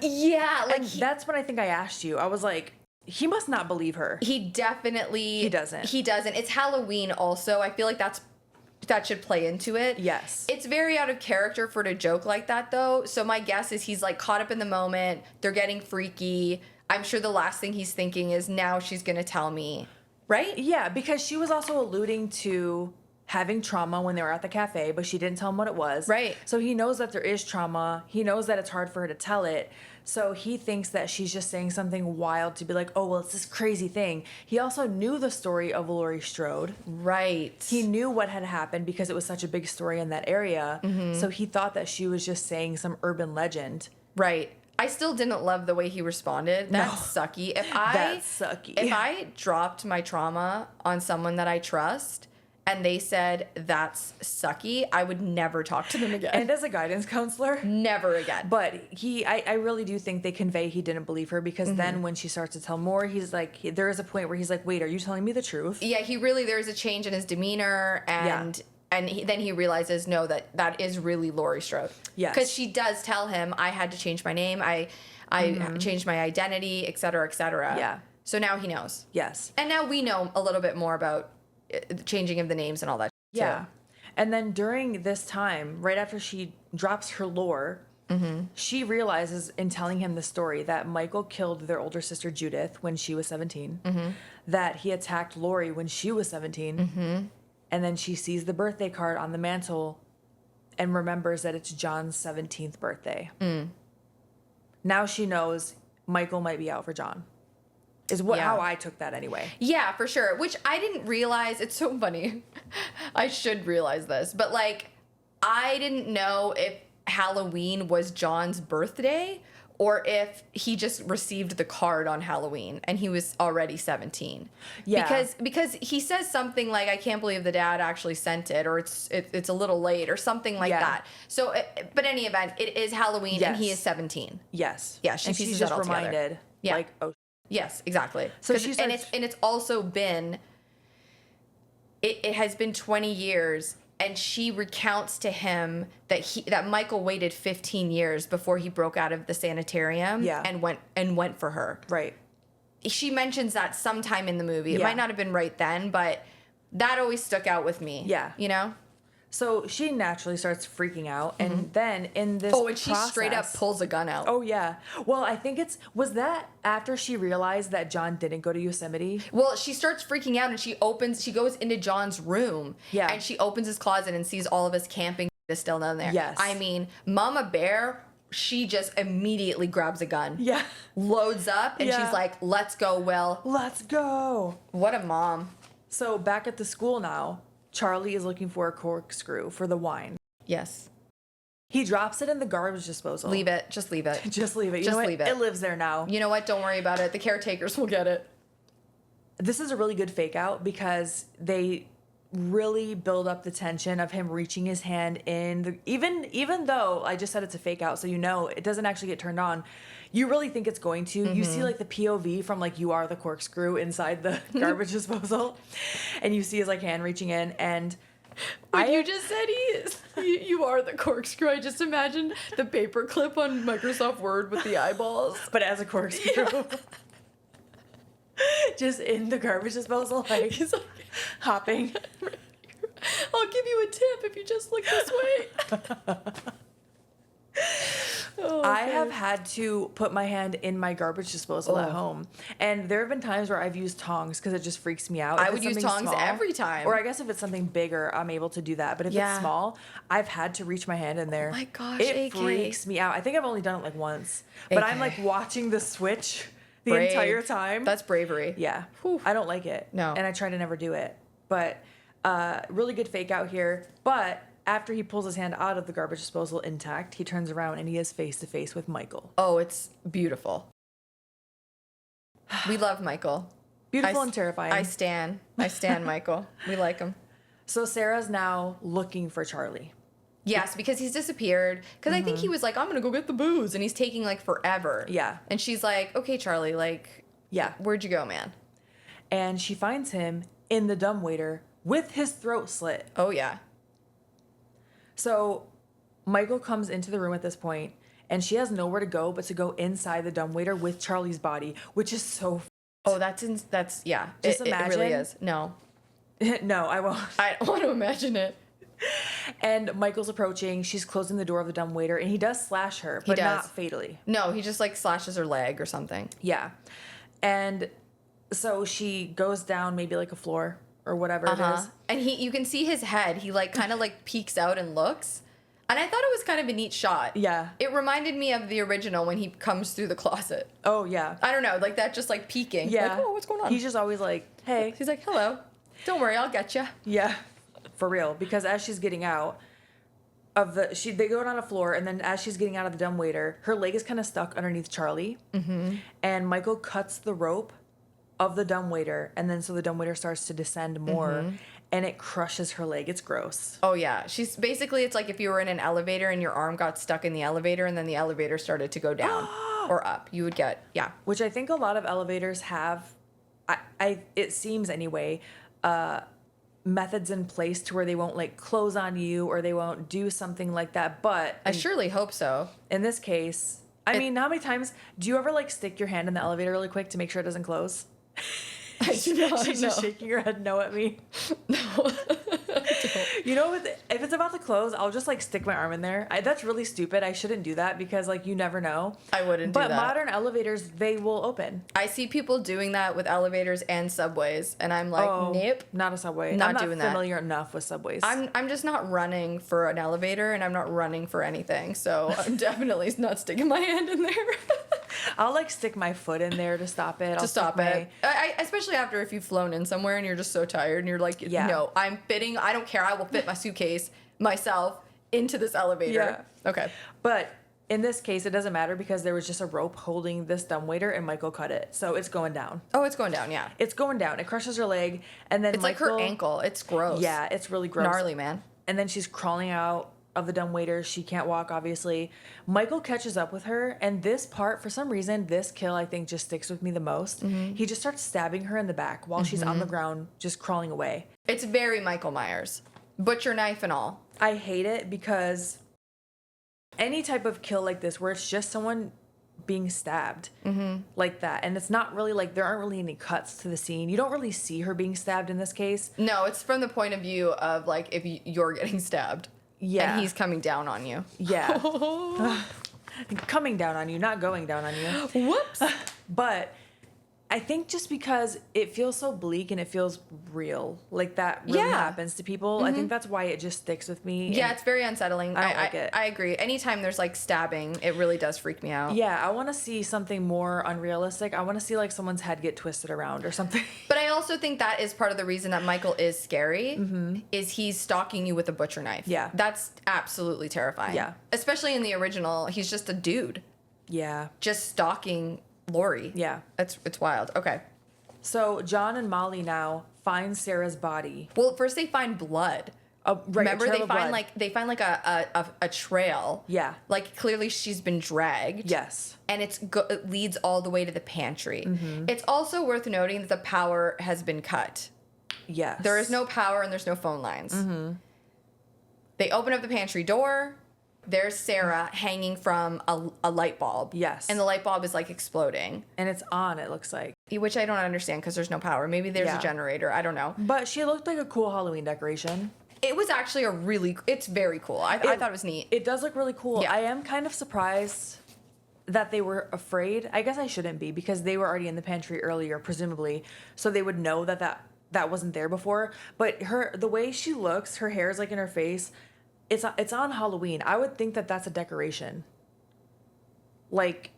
Yeah, like... And that's when I think I asked you. I was like, he must not believe her. He definitely... He doesn't. He doesn't. It's Halloween also. I feel like that should play into it. Yes. It's very out of character for her to joke like that, though. So my guess is he's, like, caught up in the moment. They're getting freaky. I'm sure the last thing he's thinking is, now she's going to tell me. Right? Yeah, because she was also alluding to having trauma when they were at the cafe, but she didn't tell him what it was. Right. So he knows that there is trauma. He knows that it's hard for her to tell it. So he thinks that she's just saying something wild to be like, oh, well, it's this crazy thing. He also knew the story of Laurie Strode. Right. He knew what had happened because it was such a big story in that area. Mm-hmm. So he thought that she was just saying some urban legend. Right. I still didn't love the way he responded. That's sucky. That's sucky. If I dropped my trauma on someone that I trust and they said that's sucky, I would never talk to them again. And as a guidance counselor, never again. But I really do think they convey he didn't believe her because then when she starts to tell more, he's like, there is a point where he's like, wait, are you telling me the truth? Yeah, there's a change in his demeanor and then he realizes, no, that is really Laurie Strode. Yes. Because she does tell him, I had to change my name, I changed my identity, et cetera, et cetera. Yeah. So now he knows. Yes. And now we know a little bit more about the changing of the names and all that. Yeah. And then during this time, right after she drops her lore, she realizes in telling him the story that Michael killed their older sister Judith when she was 17, that he attacked Laurie when she was 17, and then she sees the birthday card on the mantle and remembers that it's John's 17th birthday. Now she knows Michael might be out for John. Is how I took that anyway. Yeah, for sure. Which I didn't realize. It's so funny. I should realize this. But, like, I didn't know if Halloween was John's birthday or if he just received the card on Halloween and he was already 17. Yeah. Because he says something like, I can't believe the dad actually sent it, or it's a little late, or something like that. So, but in any event, it is Halloween and he is 17. Yes. Yeah, she pieces just that all together. reminded. Yeah. Like, oh. Yes, exactly. So it's also been, it has been 20 years and she recounts to him that Michael waited 15 years before he broke out of the sanitarium and went for her. Right. She mentions that sometime in the movie. It might not have been right then, but that always stuck out with me. Yeah. You know? So she naturally starts freaking out, and then in this and she straight up pulls a gun out. Oh, yeah. Well, I think was that after she realized that John didn't go to Yosemite? Well, she starts freaking out, and she goes into John's room. Yeah. And she opens his closet and sees all of his camping is still down there. Yes. I mean, Mama Bear, she just immediately grabs a gun. Yeah. Loads up, and she's like, let's go, Will. Let's go. What a mom. So back at the school now, Charlie is looking for a corkscrew for the wine. Yes. He drops it in the garbage disposal. Leave it. Just leave it. Just leave it. You know what? It lives there now. You know what? Don't worry about it. The caretakers will get it. This is a really good fake out because they really build up the tension of him reaching his hand in the, even though I just said it's a fake out, so you know it doesn't actually get turned on. You really think it's going to. You see like the POV from like you are the corkscrew inside the garbage disposal, and you see his like hand reaching in, and you just said you are the corkscrew. I just imagined the paperclip on Microsoft Word with the eyeballs, but as a corkscrew. Yeah. Just in the garbage disposal, like he's like hopping. I'll give you a tip if you just look this way. I have had to put my hand in my garbage disposal at home. And there have been times where I've used tongs because it just freaks me out. I would use tongs every time. Or I guess if it's something bigger, I'm able to do that. But if it's small, I've had to reach my hand in there. Oh my gosh, it freaks me out. I think I've only done it like once. But I'm like watching the switch the entire time. That's bravery. Yeah. Whew. I don't like it. No. And I try to never do it. But really good fake out here. But after he pulls his hand out of the garbage disposal intact, he turns around and he is face to face with Michael. Oh, it's beautiful. We love Michael. Beautiful and terrifying. I stan Michael. We like him. So Sarah's now looking for Charlie. Yes, because he's disappeared. Because I think he was like, I'm going to go get the booze. And he's taking like forever. Yeah. And she's like, okay, Charlie, like, where'd you go, man? And she finds him in the dumbwaiter with his throat slit. Oh, yeah. So Michael comes into the room at this point, and she has nowhere to go but to go inside the dumbwaiter with Charlie's body, which is so. Oh, that's yeah. Just imagine. It really is. No. No, I won't. I don't want to imagine it. And Michael's approaching. She's closing the door of the dumbwaiter, and he does slash her, but not fatally. No, he just like slashes her leg or something. Yeah. And so she goes down maybe like a floor or whatever it is. And you can see his head. He like kind of like peeks out and looks. And I thought it was kind of a neat shot. Yeah. It reminded me of the original when he comes through the closet. Oh, yeah. I don't know, like that just like peeking. Yeah. Like, oh, what's going on? He's just always like, hey. He's like, hello. Don't worry, I'll get you. Yeah. For real. Because as she's getting out of they go down a floor, and then as she's getting out of the dumbwaiter, her leg is kind of stuck underneath Charlie. Mm-hmm. And Michael cuts the rope of the dumbwaiter, and then so the dumbwaiter starts to descend more, and it crushes her leg. It's gross. Oh yeah, it's like if you were in an elevator and your arm got stuck in the elevator, and then the elevator started to go down or up, you would get Which I think a lot of elevators have. It seems anyway, methods in place to where they won't like close on you or they won't do something like that. But I surely hope so. In this case, I mean, how many times do you ever like stick your hand in the elevator really quick to make sure it doesn't close? I do not. She's just shaking her head no at me. No. You know, if it's about to close, I'll just like stick my arm in there. That's really stupid. I shouldn't do that because like you never know. I wouldn't do that. But modern elevators, they will open. I see people doing that with elevators and subways, and I'm like, nope. Not a subway. Not I'm not doing that. familiar enough with subways. I'm just not running for an elevator, and I'm not running for anything, so I'm definitely not sticking my hand in there. I'll like stick my foot in there to stop it. I especially after if you've flown in somewhere and you're just so tired and you're like, no, I don't care. I will fit my suitcase myself into this elevator. Yeah. Okay. But in this case, it doesn't matter because there was just a rope holding this dumbwaiter and Michael cut it. So it's going down. Oh, it's going down, yeah. It's going down. It crushes her leg. And then it's Michael, like her ankle. It's gross. Yeah, it's really gross. Gnarly, man. And then she's crawling out of the dumbwaiter. She can't walk, obviously. Michael catches up with her. And this part, for some reason, this kill, I think, just sticks with me the most. Mm-hmm. He just starts stabbing her in the back while she's on the ground, just crawling away. It's very Michael Myers. Butcher knife and all. I hate it because any type of kill like this where it's just someone being stabbed like that, and it's not really like there aren't really any cuts to the scene. You don't really see her being stabbed in this case. No, it's from the point of view of like if you're getting stabbed. Yeah. And he's coming down on you. Yeah. Coming down on you, not going down on you. Whoops. But I think just because it feels so bleak and it feels real, like that really happens to people, I think that's why it just sticks with me. Yeah, it's very unsettling. I don't like it. I agree. Anytime there's like stabbing, it really does freak me out. Yeah, I want to see something more unrealistic. I want to see like someone's head get twisted around or something. But I also think that is part of the reason that Michael is scary, is he's stalking you with a butcher knife. Yeah. That's absolutely terrifying. Yeah. Especially in the original, he's just a dude. Yeah. Just stalking Laurie. Yeah. It's wild. Okay. So John and Molly now find Sarah's body. Well, first they find blood. Right, Remember, a trail of they find blood. a trail. Yeah. Like clearly she's been dragged. Yes. And it leads all the way to the pantry. It's also worth noting that the power has been cut. Yes. There is no power and there's no phone lines. They open up the pantry door. There's Sarah hanging from a light bulb. Yes. And the light bulb is like exploding. And it's on, it looks like. Which I don't understand because there's no power. Maybe there's a generator. I don't know. But she looked like a cool Halloween decoration. It was actually it's very cool. I thought it was neat. It does look really cool. Yeah. I am kind of surprised that they were afraid. I guess I shouldn't be because they were already in the pantry earlier, presumably. So they would know that wasn't there before. But the way she looks, her hair is like in her face. It's on Halloween. I would think that that's a decoration. Like,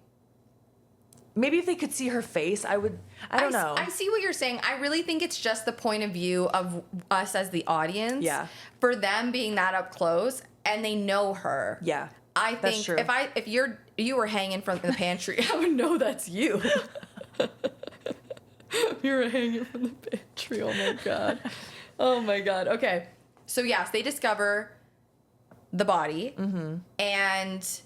maybe if they could see her face, I don't know. I see what you're saying. I really think it's just the point of view of us as the audience. Yeah. For them being that up close and they know her. Yeah. I that's think true. if you were hanging from the pantry, I would know that's you. You were hanging from the pantry. Oh my god. Oh my god. Okay. So yes, they discover the body and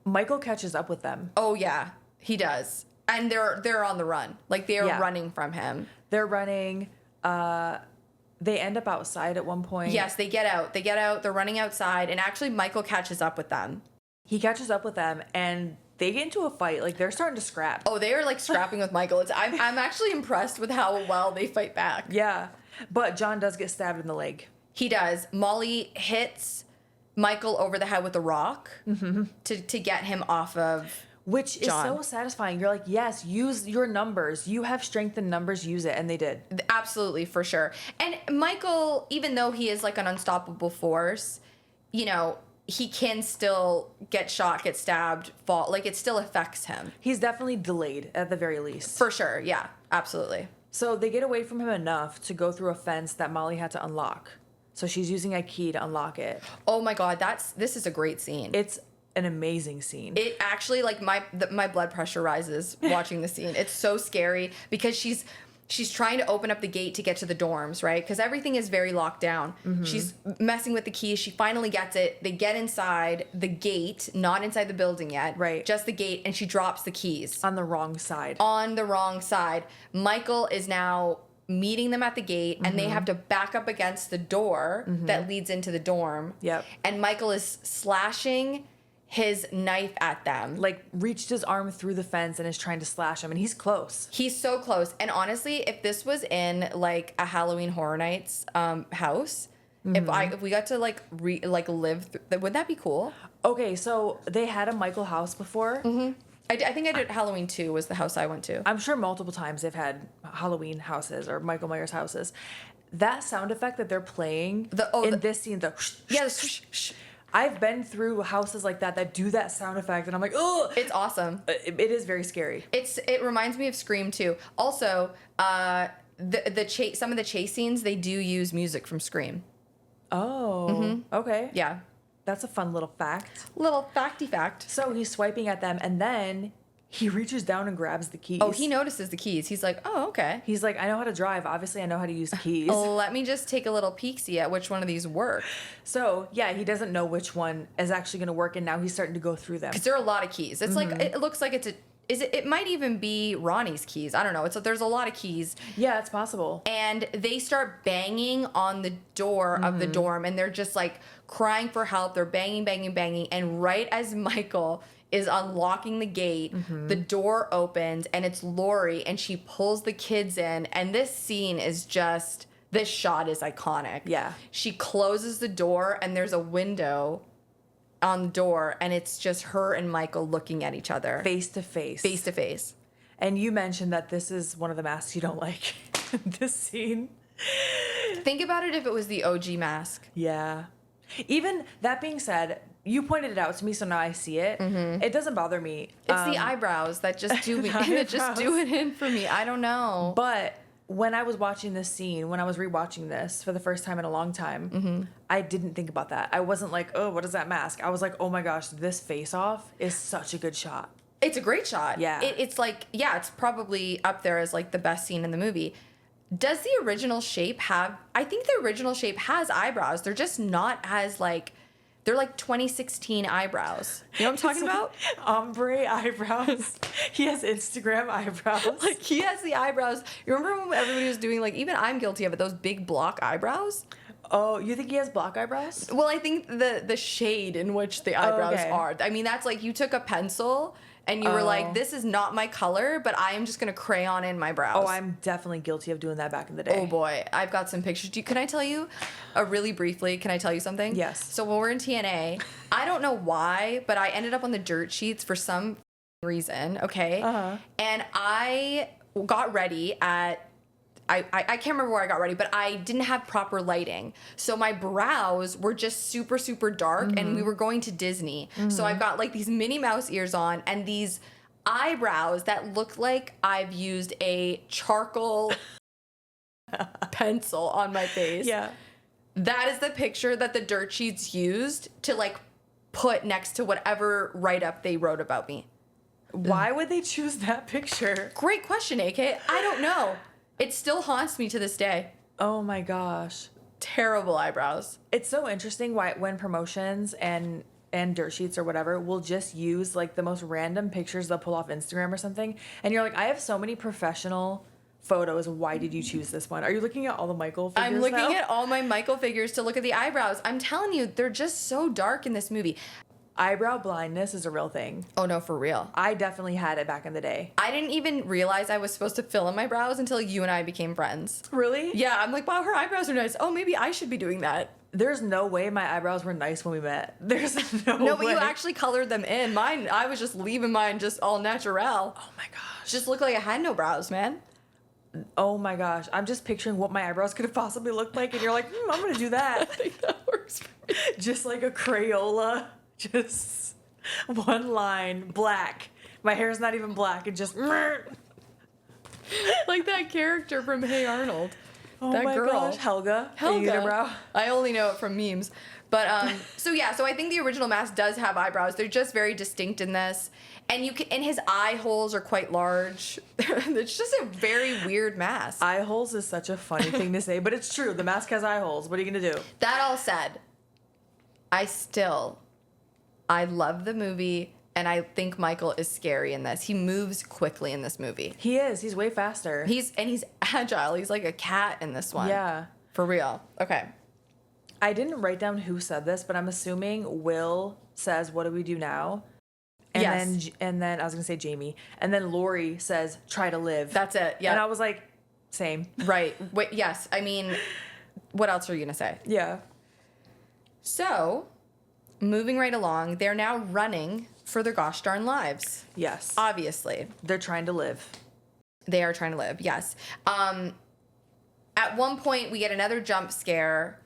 Michael catches up with them. oh yeah, he does. And they're on the run. Like they're running from him. They're running. They end up outside at one point. Yes, they get out. They're running outside, and actually Michael catches up with them. He catches up with them, and they get into a fight. Like, they're starting to scrap. Oh, they are like scrapping with Michael. I'm actually impressed with how well they fight back. Yeah. But John does get stabbed in the leg. He does. Molly hits Michael over the head with a rock to get him off of Which John. is so satisfying. You're like, yes, use your numbers. You have strength in numbers, use it. And they did. Absolutely, for sure. And Michael, even though he is like an unstoppable force, you know, he can still get shot, get stabbed, fall. Like, it still affects him. He's definitely delayed at the very least. For sure, yeah, absolutely. So they get away from him enough to go through a fence that Molly had to unlock. So she's using a key to unlock it. Oh my God, this is a great scene. It's an amazing scene. It actually, like, my blood pressure rises watching the scene. It's so scary because she's trying to open up the gate to get to the dorms, right? Because everything is very locked down. She's messing with the keys. She finally gets it. They get inside the gate, not inside the building yet. Right. Just the gate, and she drops the keys. On the wrong side. On the wrong side. Michael is now meeting them at the gate, and they have to back up against the door that leads into the dorm. Yep. And Michael is slashing his knife at them. Like, reached his arm through the fence and is trying to slash him, and he's close. He's so close. And honestly, if this was in like a Halloween Horror Nights house, if we got to live, would that be cool? Okay, so they had a Michael house before. I think I did Halloween 2 was the house I went to. I'm sure multiple times they've had Halloween houses or Michael Myers houses. That sound effect that they're playing this scene, the Yeah, I've been through houses like that do that sound effect, and I'm like, oh, it's awesome. It is very scary. It reminds me of Scream 2. Also, some of the chase scenes, they do use music from Scream. Oh, okay. Yeah. That's a fun little fact. Little facty fact. So he's swiping at them, and then he reaches down and grabs the keys. Oh, he notices the keys. He's like, oh, okay. He's like, I know how to drive. Obviously, I know how to use keys. Let me just take a little peek-see at which one of these work. So, yeah, he doesn't know which one is actually going to work, and now he's starting to go through them. Because there are a lot of keys. It's like, it looks like it might even be Ronnie's keys. I don't know. There's a lot of keys. Yeah, it's possible. And they start banging on the door of the dorm, and they're just like crying for help. They're banging, banging, banging. And right as Michael is unlocking the gate, the door opens, and it's Laurie, and she pulls the kids in. And this scene is just, this shot is iconic. Yeah. She closes the door, and there's a window on the door, and it's just her and Michael looking at each other. Face to face. Face to face. And you mentioned that this is one of the masks you don't like. This scene. Think about it if it was the OG mask. Yeah. Even that being said, you pointed it out to me, so now I see it. It doesn't bother me. It's the eyebrows that just do me, that just do it in for me. I don't know. But when I was watching this scene, when I was rewatching this for the first time in a long time, I didn't think about that. I wasn't like, oh, what is that mask? I was like, oh my gosh, this face-off is such a good shot. It's a great shot. Yeah. It's like, yeah, it's probably up there as like the best scene in the movie. Does the original shape have, I think the original shape has eyebrows. They're just not as like, they're like 2016 eyebrows. You know what I'm talking about? Ombre eyebrows. He has Instagram eyebrows. Like he has the eyebrows. You remember when everybody was doing like, even I'm guilty of it, those big block eyebrows? Oh, you think he has block eyebrows? Well, I think the shade in which the eyebrows are. I mean, that's like you took a pencil and you were like, this is not my color, but I am just going to crayon in my brows. Oh, I'm definitely guilty of doing that back in the day. Oh, boy. I've got some pictures. Can I tell you, really briefly, can I tell you something? Yes. So when we're in TNA, I don't know why, but I ended up on the dirt sheets for some reason, okay? And I got ready at, I can't remember where I got ready, but I didn't have proper lighting. So my brows were just super, super dark, and we were going to Disney. So I've got like these Minnie Mouse ears on and these eyebrows that look like I've used a charcoal pencil on my face. Yeah. That is the picture that the dirt sheets used to like put next to whatever write-up they wrote about me. Why would they choose that picture? Great question, AK. I don't know. It still haunts me to this day. Oh my gosh. Terrible eyebrows. It's so interesting why when promotions and dirt sheets or whatever will just use like the most random pictures they'll pull off Instagram or something. And you're like, I have so many professional photos. Why did you choose this one? Are you looking at all the Michael figures I'm looking now? at all my Michael figures to look at the eyebrows. I'm telling you, they're just so dark in this movie. Eyebrow blindness is a real thing. Oh, no, for real. I definitely had it back in the day. I didn't even realize I was supposed to fill in my brows until you and I became friends. Really? Yeah, I'm like, wow, her eyebrows are nice. Oh, maybe I should be doing that. There's no way my eyebrows were nice when we met. There's no way. No, but you actually colored them in. Mine, I was just leaving mine just all natural. Oh my gosh. Just looked like I had no brows, man. Oh my gosh. I'm just picturing what my eyebrows could have possibly looked like, and you're like, I'm gonna do that. I think that works for me. Just like a Crayola. Just one line, black. My hair's not even black, and just Like that character from Hey Arnold. oh that my girl. gosh, Helga. A unibrow. I only know it from memes. But so I think the original mask does have eyebrows. They're just very distinct in this. And his eye holes are quite large. It's just a very weird mask. Eye holes is such a funny thing to say, but it's true. The mask has eye holes. What are you gonna do? That all said, I love the movie, and I think Michael is scary in this. He moves quickly in this movie. He is. He's way faster. He's agile. He's like a cat in this one. Yeah. For real. Okay. I didn't write down who said this, but I'm assuming Will says, "What do we do now?" And Yes. then I was gonna say Jamie, and then Laurie says, "Try to live." That's it. Yeah. And I was like, same. Right. Wait, yes. I mean, what else are you going to say? Yeah. So, moving right along, they're now running for their gosh darn lives. Yes. Obviously. They're trying to live. They are trying to live, yes. At one point, we get another jump scare.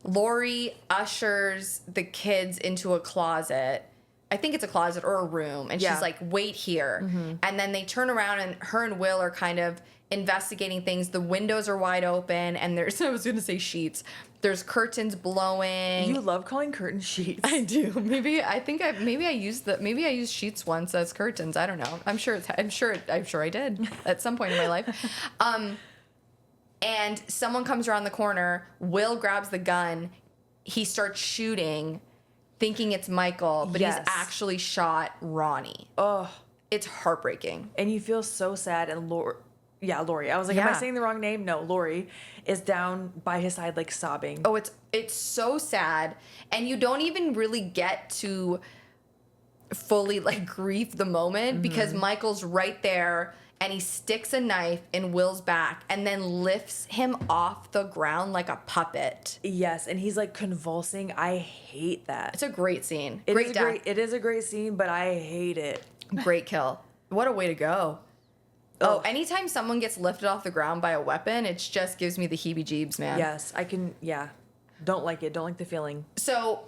Laurie ushers the kids into a closet. I think it's a closet or a room. And Yeah. she's like, wait here. And then they turn around, and her and Will are kind of investigating things. The windows are wide open, and there's, I was going to say sheets. There's curtains blowing. You love calling curtain sheets. I do. Maybe I used sheets once as curtains. I don't know. I'm sure I did at some point in my life. And someone comes around the corner. Will grabs the gun. He starts shooting, thinking it's Michael, but Yes. he's actually shot Ronnie. Oh, it's heartbreaking. And you feel so sad. And Laurie. I was like, am I saying the wrong name? No, Laurie is down by his side, like sobbing. Oh, it's so sad. And you don't even really get to fully like grieve the moment because Michael's right there and he sticks a knife in Will's back and then lifts him off the ground like a puppet. Yes, and he's like convulsing. I hate that. It's a great scene. It Great is a great scene, but I hate it. Great kill. What a way to go. Oh, anytime someone gets lifted off the ground by a weapon, it just gives me the heebie-jeebs, man. Yes, I can, Don't like it. Don't like the feeling. So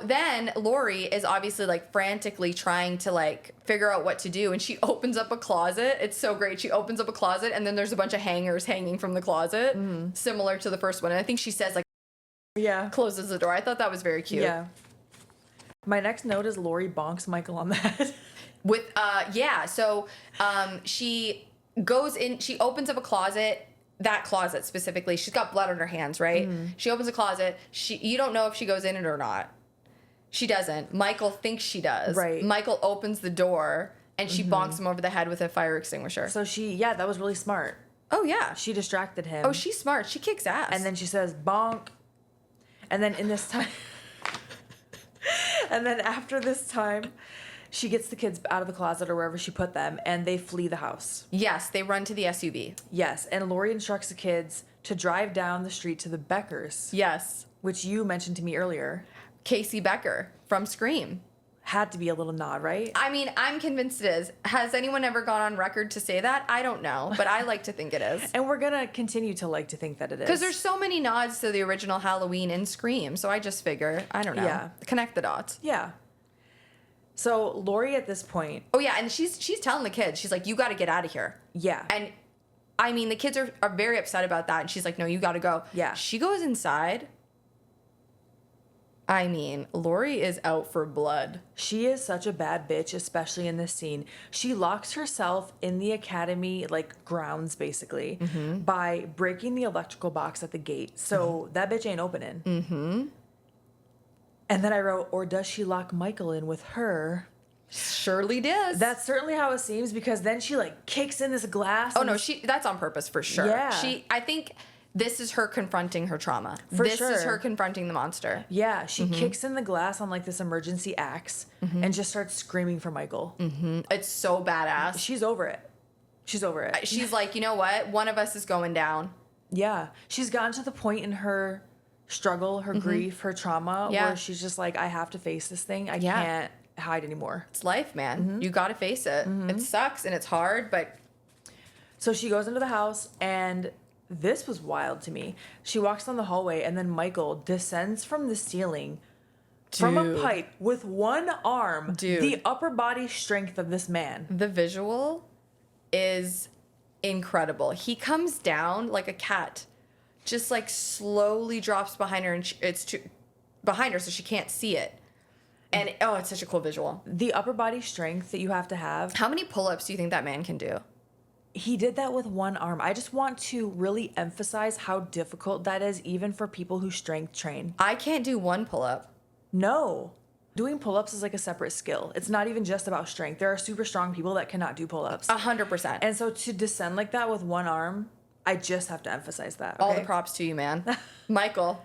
then Laurie is obviously like frantically trying to like figure out what to do, and she opens up a closet. It's so great. She opens up a closet and then there's a bunch of hangers hanging from the closet, similar to the first one. And I think she says like, closes the door. I thought that was very cute. Yeah. My next note is Laurie bonks Michael on the head. She goes in, she opens up a closet. That closet specifically, she's got blood on her hands, right? She opens a closet. You don't know if she goes in it or not. She doesn't. Michael thinks she does. Right. Michael opens the door and she bonks him over the head with a fire extinguisher. So that was really smart. Oh yeah. She distracted him. Oh, she's smart. She kicks ass. And then she says bonk. And then in this time, and then after this time, she gets the kids out of the closet or wherever she put them, and they flee the house. Yes, they run to the SUV. Yes, and Laurie instructs the kids to drive down the street to the Beckers. Yes. Which you mentioned to me earlier. Casey Becker from Scream. Had to be a little nod, right? I mean, I'm convinced it is. Has anyone ever gone on record to say that? I don't know, but I like to think it is. And we're going to continue to like to think that it is. Because there's so many nods to the original Halloween and Scream, so I just figure, I don't know. Yeah. Connect the dots. Yeah. So Laurie at this point... Oh, yeah, and she's telling the kids, she's like, you got to get out of here. Yeah. And, I mean, the kids are very upset about that, and she's like, no, you got to go. Yeah. She goes inside. I mean, Laurie is out for blood. She is such a bad bitch, especially in this scene. She locks herself in the academy, like, grounds, basically, by breaking the electrical box at the gate. So that bitch ain't opening. Mm-hmm. And then I wrote, or does she lock Michael in with her? Surely does. That's certainly how it seems, because then she, like, kicks in this glass. Oh, no, that's on purpose for sure. Yeah. I think this is her confronting her trauma. This is her confronting the monster. Yeah, she kicks in the glass on, like, this emergency axe and just starts screaming for Michael. It's so badass. She's over it. She's over it. She's like, you know what? One of us is going down. Yeah. She's gotten to the point in her struggle, her grief, her trauma, where she's just like, I have to face this thing. I can't hide anymore. It's life, man. You got to face it. It sucks and it's hard, but... So she goes into the house, and this was wild to me. She walks down the hallway, and then Michael descends from the ceiling from a pipe with one arm. Dude. The upper body strength of this man. The visual is incredible. He comes down like a cat, just like slowly drops behind her, and it's behind her so she can't see it. And it's such a cool visual. The upper body strength that you have to have. How many pull-ups do you think that man can do? He did that with one arm. I just want to really emphasize how difficult that is, even for people who strength train. I can't do one pull-up. No. Doing pull-ups is like a separate skill. It's not even just about strength. There are super strong people that cannot do pull-ups. 100%. And so to descend like that with one arm, I just have to emphasize that. Okay? All the props to you, man. Michael.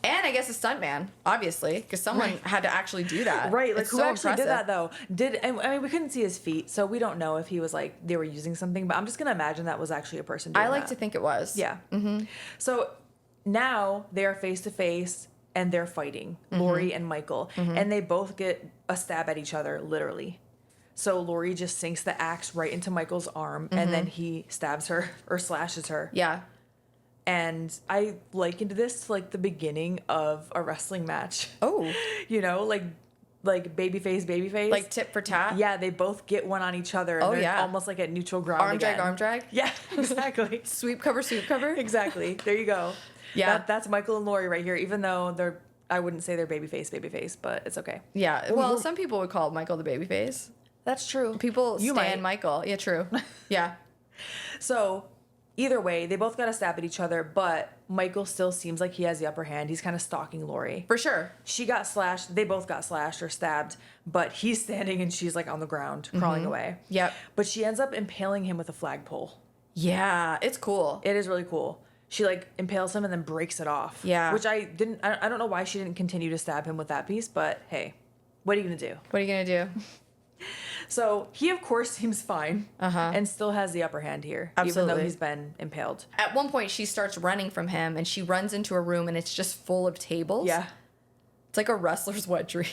And I guess a stuntman, obviously, because someone had to actually do that. Right, like it's who so actually impressive. did that though? I mean, we couldn't see his feet, so we don't know if he was like, they were using something, but I'm just gonna imagine that was actually a person doing I like that. to think it was. Yeah. So now they are face to face and they're fighting, Laurie and Michael, and they both get a stab at each other, literally. So Laurie just sinks the axe right into Michael's arm, and then he stabs her or slashes her. Yeah. And I likened this to like the beginning of a wrestling match. Oh. You know, like babyface. Like tit for tat? Yeah, they both get one on each other. And they're almost like at neutral ground Arm drag? Yeah, exactly. Sweep cover. Exactly. There you go. Yeah. That's Michael and Laurie right here, even though I wouldn't say they're babyface, but it's okay. Yeah. Well, some people would call Michael the babyface. That's true. People You stan might. Michael. Yeah, true. Yeah. So either way, they both got to stab at each other, but Michael still seems like he has the upper hand. He's kind of stalking Laurie. For sure. She got slashed. They both got slashed or stabbed, but he's standing and she's like on the ground, crawling away. Yep. But she ends up impaling him with a flagpole. Yeah, it's cool. It is really cool. She like impales him and then breaks it off. Yeah. Which I don't know why she didn't continue to stab him with that piece, but hey, what are you going to do? What are you going to do? So he, of course, seems fine and still has the upper hand here, even though he's been impaled. At one point, she starts running from him, and she runs into a room, and it's just full of tables. Yeah. It's like a wrestler's wet dream.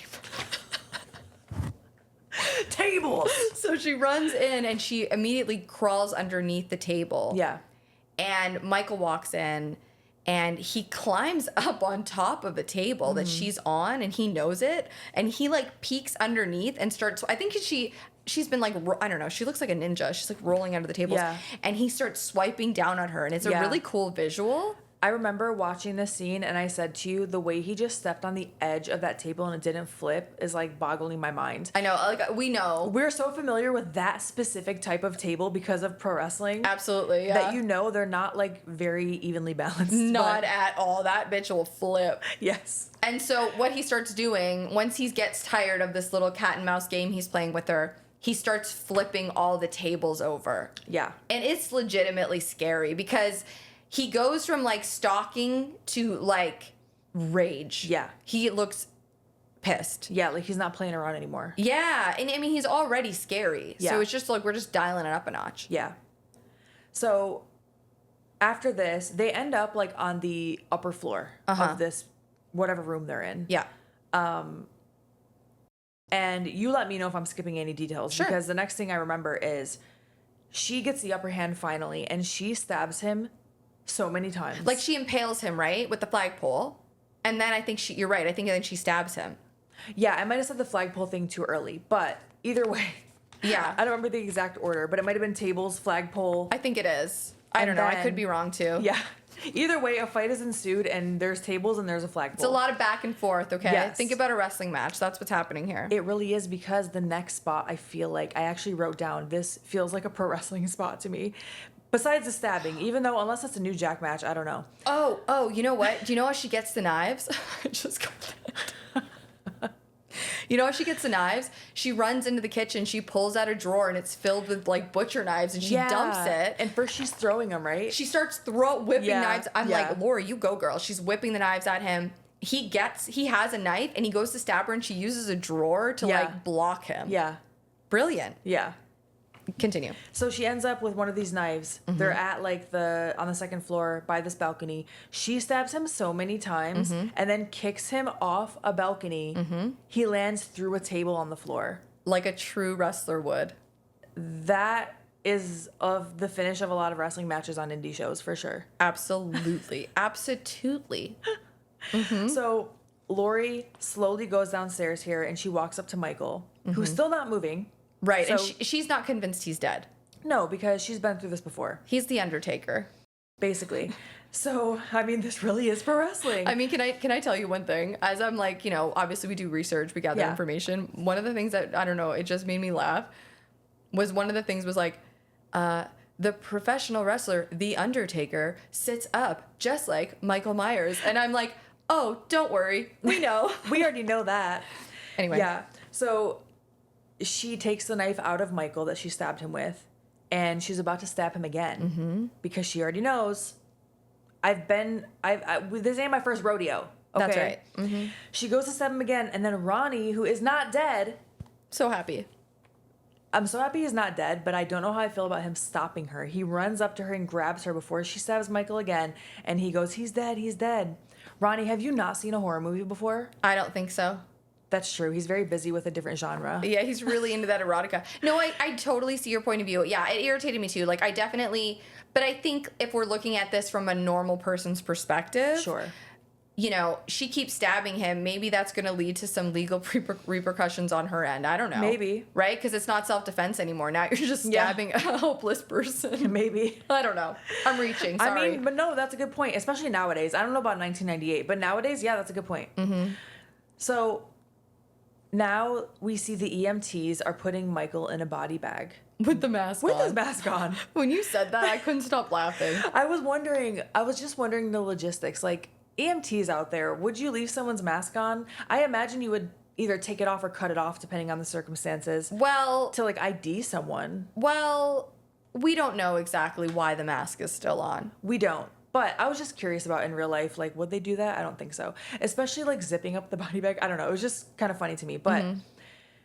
Tables! So she runs in, and she immediately crawls underneath the table. Yeah. And Michael walks in, and he climbs up on top of a table that she's on, and he knows it. And he like peeks underneath and starts. I think she's been like, I don't know. She looks like a ninja. She's like rolling under the tables. Yeah. And he starts swiping down on her, and it's a really cool visual. I remember watching this scene and I said to you, the way he just stepped on the edge of that table and it didn't flip is like boggling my mind. I know, like we know. We're so familiar with that specific type of table because of pro wrestling. Absolutely, yeah. That you know they're not like very evenly balanced. Not at all. That bitch will flip. Yes. And so what he starts doing, once he gets tired of this little cat and mouse game he's playing with her, he starts flipping all the tables over. Yeah. And it's legitimately scary because he goes from like stalking to like rage. Yeah. He looks pissed. Yeah, like he's not playing around anymore. Yeah. And I mean, he's already scary. Yeah. So it's just like we're just dialing it up a notch. Yeah. So after this, they end up like on the upper floor of this whatever room they're in. Yeah. And you let me know if I'm skipping any details. Sure. Because the next thing I remember is she gets the upper hand finally and she stabs him so many times. Like she impales him, right? With the flagpole. And then I think you're right. I think then she stabs him. Yeah, I might have said the flagpole thing too early, but either way. Yeah. I don't remember the exact order, but it might have been tables, flagpole. I think it is. I don't know. I could be wrong too. Yeah. Either way, a fight is ensued and there's tables and there's a flagpole. It's a lot of back and forth, okay? Yes. Think about a wrestling match. That's what's happening here. It really is because the next spot, I feel like, I actually wrote down, this feels like a pro wrestling spot to me. Besides the stabbing, even though, unless it's a New Jack match, I don't know. Oh, you know what? Do you know how she gets the knives? I just got that. You know how she gets the knives? She runs into the kitchen, she pulls out a drawer, and it's filled with, like, butcher knives, and she dumps it. And first she's throwing them, right? She starts whipping knives. I'm like, Laurie, you go, girl. She's whipping the knives at him. He has a knife, and he goes to stab her, and she uses a drawer to, like, block him. Yeah. Brilliant. Yeah. Continue. So she ends up with one of these knives. They're at like on the second floor by this balcony. She stabs him so many times and then kicks him off a balcony. He lands through a table on the floor. Like a true wrestler would. That is of the finish of a lot of wrestling matches on indie shows for sure. Absolutely. Absolutely. So Laurie slowly goes downstairs here and she walks up to Michael, who's still not moving. Right, So, and she's not convinced he's dead. no, because she's been through this before, He's the Undertaker. basically. So, I mean, this really is pro wrestling. I mean, can I tell you one thing? As I'm like, obviously we do research, we gather information. One of the things that, I don't know, it just made me laugh was one of the things was like, the professional wrestler, The Undertaker, sits up just like Michael Myers. And I'm like, oh, don't worry. We know. We already know that. Anyway. Yeah. So she takes the knife out of Michael that she stabbed him with, and she's about to stab him again because she already knows. This ain't my first rodeo. Okay? That's right. She goes to stab him again, and then Ronnie, who is not dead. So happy. I'm so happy he's not dead, but I don't know how I feel about him stopping her. He runs up to her and grabs her before she stabs Michael again, and he goes, "He's dead, he's dead." Ronnie, have you not seen a horror movie before? I don't think so. That's true. He's very busy with a different genre. Yeah, he's really into that erotica. No, I totally see your point of view. Yeah, it irritated me too. Like, I definitely... But I think if we're looking at this from a normal person's perspective... Sure. She keeps stabbing him. Maybe that's going to lead to some legal repercussions on her end. I don't know. Maybe. Right? Because it's not self-defense anymore. Now you're just stabbing a helpless person. Maybe. I don't know. I'm reaching. Sorry. I mean, but no, that's a good point, especially nowadays. I don't know about 1998, but nowadays, yeah, that's a good point. So now we see the EMTs are putting Michael in a body bag. With the mask with on. his mask on. When you said that, I couldn't stop laughing. I was just wondering the logistics. Like, EMTs out there, would you leave someone's mask on? I imagine you would either take it off or cut it off, depending on the circumstances, Well, to, like, ID someone. we don't know exactly why the mask is still on. We don't. But I was just curious about in real life, like, would they do that? I don't think so. Especially, like, zipping up the body bag. I don't know. It was just kind of funny to me. But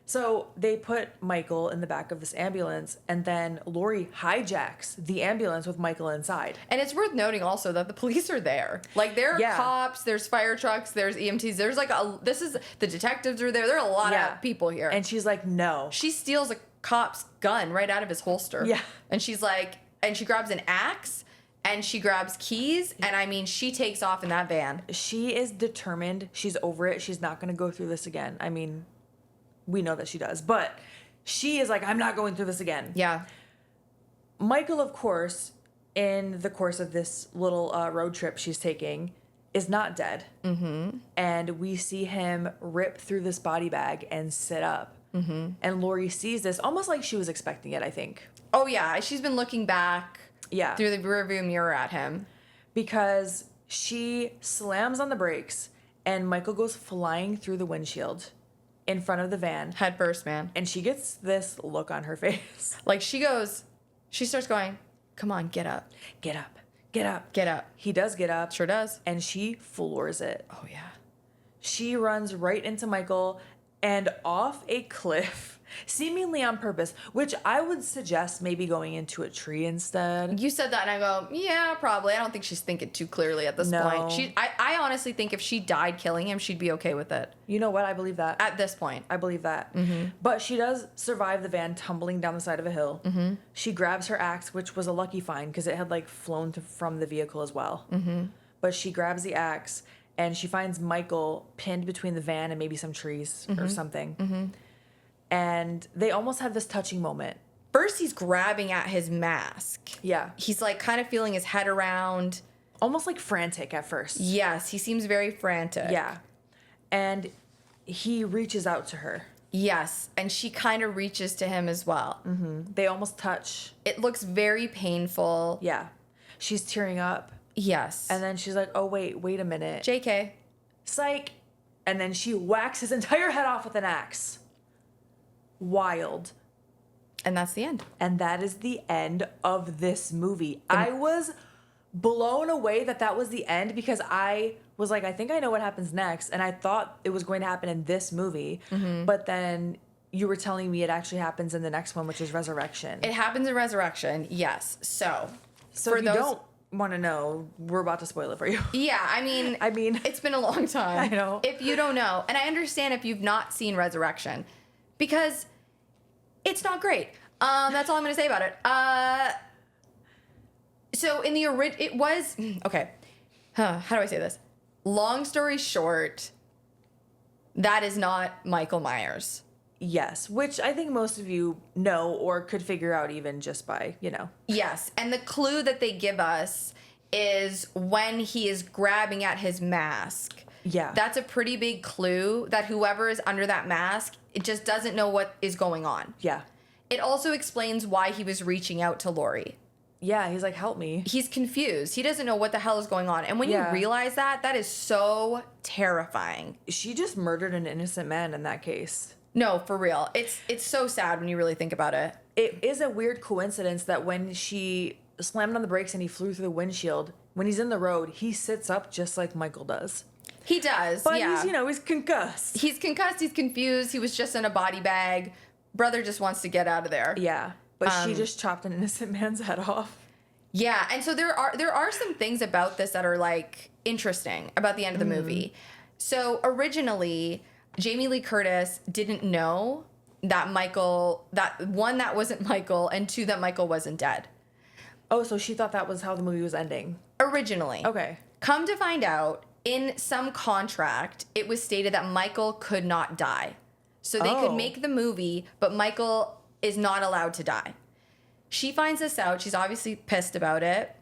so they put Michael in the back of this ambulance, and then Laurie hijacks the ambulance with Michael inside. And it's worth noting also that the police are there. Like, there are cops, there's fire trucks, there's EMTs, there's like the detectives are there. There are a lot of people here. And she's like, no. She steals a cop's gun right out of his holster. Yeah. And she's like, and she grabs an axe and she grabs keys. And I mean, she takes off in that van. She is determined. She's over it. She's not going to go through this again. I mean, we know that she does. But she is like, I'm not going through this again. Yeah. Michael, of course, in the course of this little road trip she's taking, is not dead. Mm-hmm. And we see him rip through this body bag and sit up. Mm-hmm. And Laurie sees this almost like she was expecting it, I think. Oh, yeah. She's been looking back through the rearview mirror at him. Because she slams on the brakes and Michael goes flying through the windshield in front of the van. Head first, man. And she gets this look on her face. Like, she starts going, come on, get up. Get up. Get up. Get up. He does get up. Sure does. And she floors it. Oh, yeah. She runs right into Michael and off a cliff, seemingly on purpose, which I would suggest maybe going into a tree instead. You said that, and I go, yeah, probably. I don't think she's thinking too clearly at this point. I honestly think if she died killing him, she'd be okay with it. You know what? I believe that. At this point. I believe that. Mm-hmm. But she does survive the van tumbling down the side of a hill. Mm-hmm. She grabs her axe, which was a lucky find because it had like flown from the vehicle as well. Mm-hmm. But she grabs the axe and she finds Michael pinned between the van and maybe some trees or something. Mm-hmm. And they almost have this touching moment. First, he's grabbing at his mask. Yeah. He's like kind of feeling his head around. Almost like frantic at first. Yes, he seems very frantic. Yeah. And he reaches out to her. Yes, and she kind of reaches to him as well. Mm-hmm. They almost touch. It looks very painful. Yeah. She's tearing up. Yes. And then she's like, oh, wait a minute. JK. Psych. And then she whacks his entire head off with an axe. Wild. And that's the end. And that is the end of this movie. I was blown away that was the end because I was like, I think I know what happens next. And I thought it was going to happen in this movie. Mm-hmm. But then you were telling me it actually happens in the next one, which is Resurrection. It happens in Resurrection, yes. So if you don't want to know, we're about to spoil it for you. Yeah, I mean, it's been a long time. I know. If you don't know, and I understand if you've not seen Resurrection, because it's not great. That's all I'm going to say about it. So in the it was okay. How do I say this? Long story short, that is not Michael Myers. Yes, which I think most of you know or could figure out even just by, Yes, and the clue that they give us is when he is grabbing at his mask. Yeah. That's a pretty big clue that whoever is under that mask, it just doesn't know what is going on. Yeah. It also explains why he was reaching out to Laurie. Yeah, he's like, help me. He's confused. He doesn't know what the hell is going on. And when you realize that is so terrifying. She just murdered an innocent man in that case. No, for real. It's so sad when you really think about it. It is a weird coincidence that when she slammed on the brakes and he flew through the windshield, when he's in the road, he sits up just like Michael does. He does, but yeah. He's concussed. He's concussed, he's confused, he was just in a body bag. Brother just wants to get out of there. Yeah, but she just chopped an innocent man's head off. Yeah, and so there are some things about this that are, like, interesting about the end of the movie. So originally, Jamie Lee Curtis didn't know that that wasn't Michael, and two, that Michael wasn't dead. Oh, so she thought that was how the movie was ending. Originally. Okay. Come to find out, in some contract, it was stated that Michael could not die. So they could make the movie, but Michael is not allowed to die. She finds this out. She's obviously pissed about it.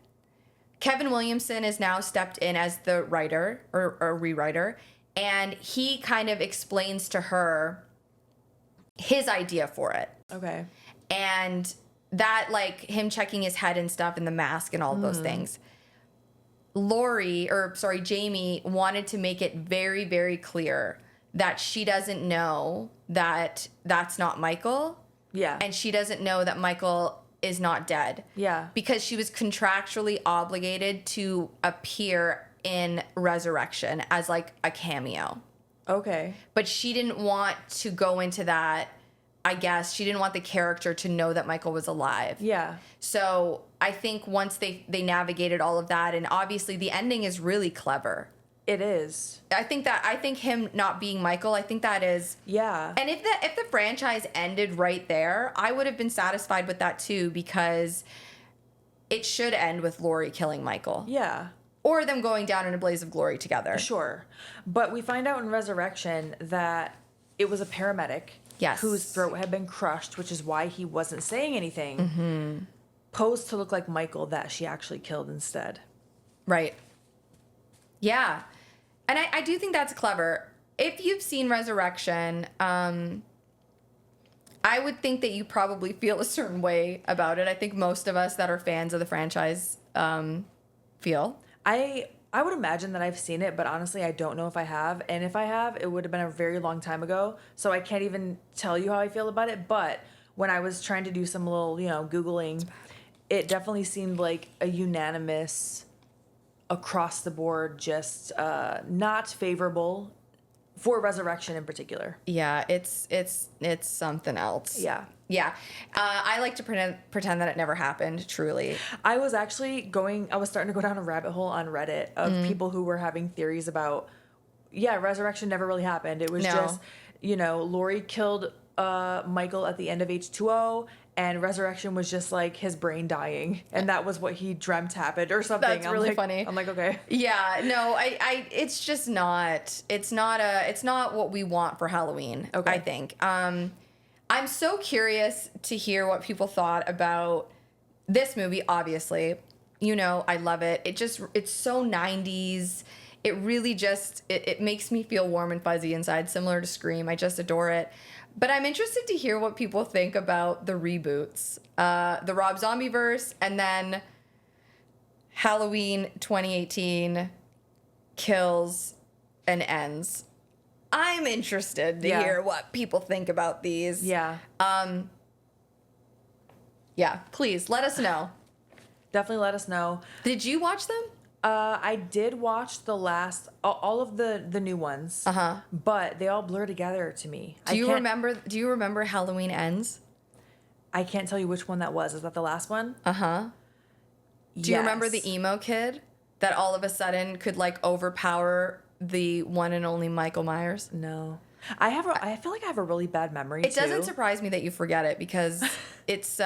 Kevin Williamson is now stepped in as the writer or rewriter, and he kind of explains to her his idea for it. Okay. And that, like, him checking his head and stuff and the mask and all of those things. Jamie wanted to make it very, very clear that she doesn't know that that's not Michael. Yeah. And she doesn't know that Michael is not dead. Yeah. Because she was contractually obligated to appear in Resurrection as, like, a cameo. Okay. But she didn't want to go into that, I guess. She didn't want the character to know that Michael was alive. Yeah. So I think once they navigated all of that, and obviously the ending is really clever. It is. I think him not being Michael, I think that is. Yeah. And if the franchise ended right there, I would have been satisfied with that too, because it should end with Laurie killing Michael. Yeah. Or them going down in a blaze of glory together. Sure. But we find out in Resurrection that it was a paramedic. Yes. Whose throat had been crushed, which is why he wasn't saying anything. Posed to look like Michael that she actually killed instead. Right. Yeah. And I do think that's clever. If you've seen Resurrection, I would think that you probably feel a certain way about it. I think most of us that are fans of the franchise feel. I would imagine that I've seen it, but honestly, I don't know if I have. And if I have, it would have been a very long time ago. So I can't even tell you how I feel about it. But when I was trying to do some little, Googling, it definitely seemed like a unanimous, across the board, just not favorable for Resurrection in particular. Yeah, it's something else. Yeah. Yeah. I like to pretend that it never happened, truly. I was starting to go down a rabbit hole on Reddit of people who were having theories about, Resurrection never really happened. It was just, Laurie killed Michael at the end of H20, and Resurrection was just like his brain dying, and that was what he dreamt happened or something. That's really funny. I'm like, okay. Yeah, no, it's just not. It's not what we want for Halloween. Okay. I think. I'm so curious to hear what people thought about this movie. Obviously, I love it. It's so 90s. It really just it makes me feel warm and fuzzy inside, similar to Scream. I just adore it. But I'm interested to hear what people think about the reboots, the Rob Zombie verse, and then Halloween 2018 kills and ends. I'm interested to hear what people think about these. Yeah. Yeah, please let us know. Definitely let us know. Did you watch them? I did watch all of the new ones. But they all blur together to me. Do you remember Halloween Ends? I can't tell you which one that was. Is that the last one? Do you remember the emo kid that all of a sudden could like overpower the one and only Michael Myers? No. I feel like I have a really bad memory. It doesn't surprise me that you forget it, because it's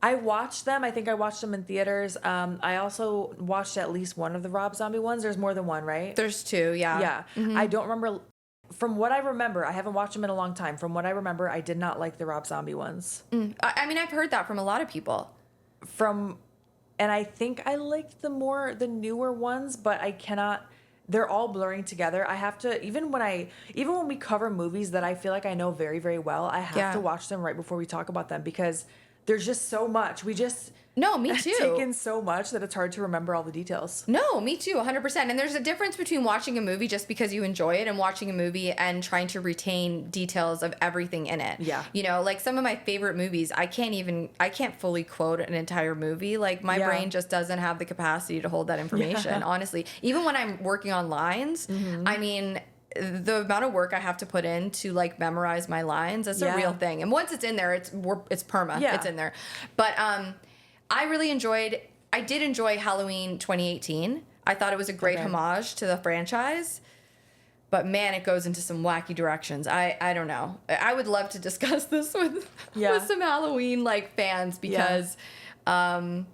I watched them. I think I watched them in theaters. I also watched at least one of the Rob Zombie ones. There's more than one, right? There's two, yeah. Yeah. I don't remember. From what I remember, I haven't watched them in a long time. From what I remember, I did not like the Rob Zombie ones. I mean, I've heard that from a lot of people. And I think I liked the newer ones, but I cannot. They're all blurring together. I have to, even when we cover movies that I feel like I know very, very well, I have to watch them right before we talk about them, because there's just so much. No, me too. Take in so much that it's hard to remember all the details. No, me too, 100%. And there's a difference between watching a movie just because you enjoy it and watching a movie and trying to retain details of everything in it. Yeah. Like some of my favorite movies, I can't fully quote an entire movie. Like my brain just doesn't have the capacity to hold that information, honestly. Even when I'm working on lines, I mean, the amount of work I have to put in to like memorize my lines, that's a real thing. And once it's in there, it's perma. Yeah. It's in there. But I did enjoy Halloween 2018. I thought it was a great homage to the franchise. But man, it goes into some wacky directions. I don't know. I would love to discuss this with some Halloween like fans, because I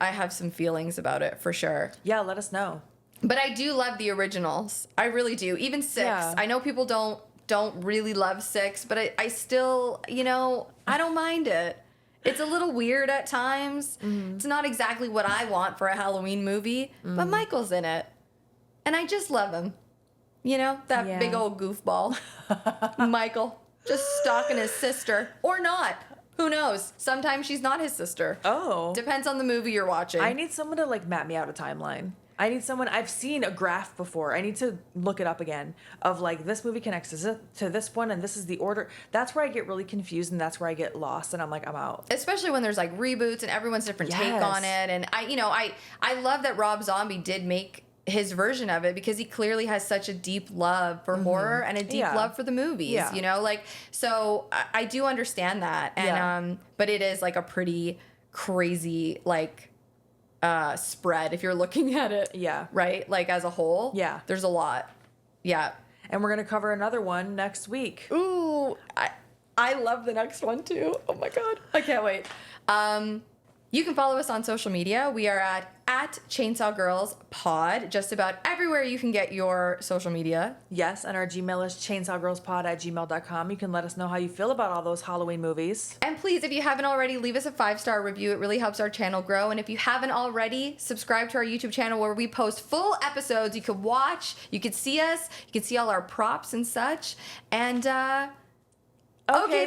have some feelings about it for sure. Yeah, let us know. But I do love the originals. I really do. Even 6. Yeah. I know people don't really love 6, but I still, I don't mind it. It's a little weird at times. It's not exactly what I want for a Halloween movie, but Michael's in it. And I just love him. That big old goofball. Michael. Just stalking his sister. Or not. Who knows? Sometimes she's not his sister. Oh. Depends on the movie you're watching. I need someone to like map me out a timeline. I need someone, I've seen a graph before. I need to look it up again of like this movie connects to this one and this is the order. That's where I get really confused and that's where I get lost and I'm like, I'm out. Especially when there's like reboots and everyone's different take on it. And I love that Rob Zombie did make his version of it because he clearly has such a deep love for horror and a deep love for the movies, so I do understand that. And but it is like a pretty crazy like spread if you're looking at it. Yeah. Right? Like as a whole. Yeah. There's a lot. Yeah. And we're going to cover another one next week. Ooh, I love the next one too. Oh my God. I can't wait. You can follow us on social media. We are at Chainsaw Girls Pod, just about everywhere you can get your social media. Yes, and our Gmail is chainsawgirlspod@gmail.com. You can let us know how you feel about all those Halloween movies. And please, if you haven't already, leave us a 5-star review. It really helps our channel grow. And if you haven't already, subscribe to our YouTube channel where we post full episodes. You could watch, you could see us, you could see all our props and such. And, okay, bye.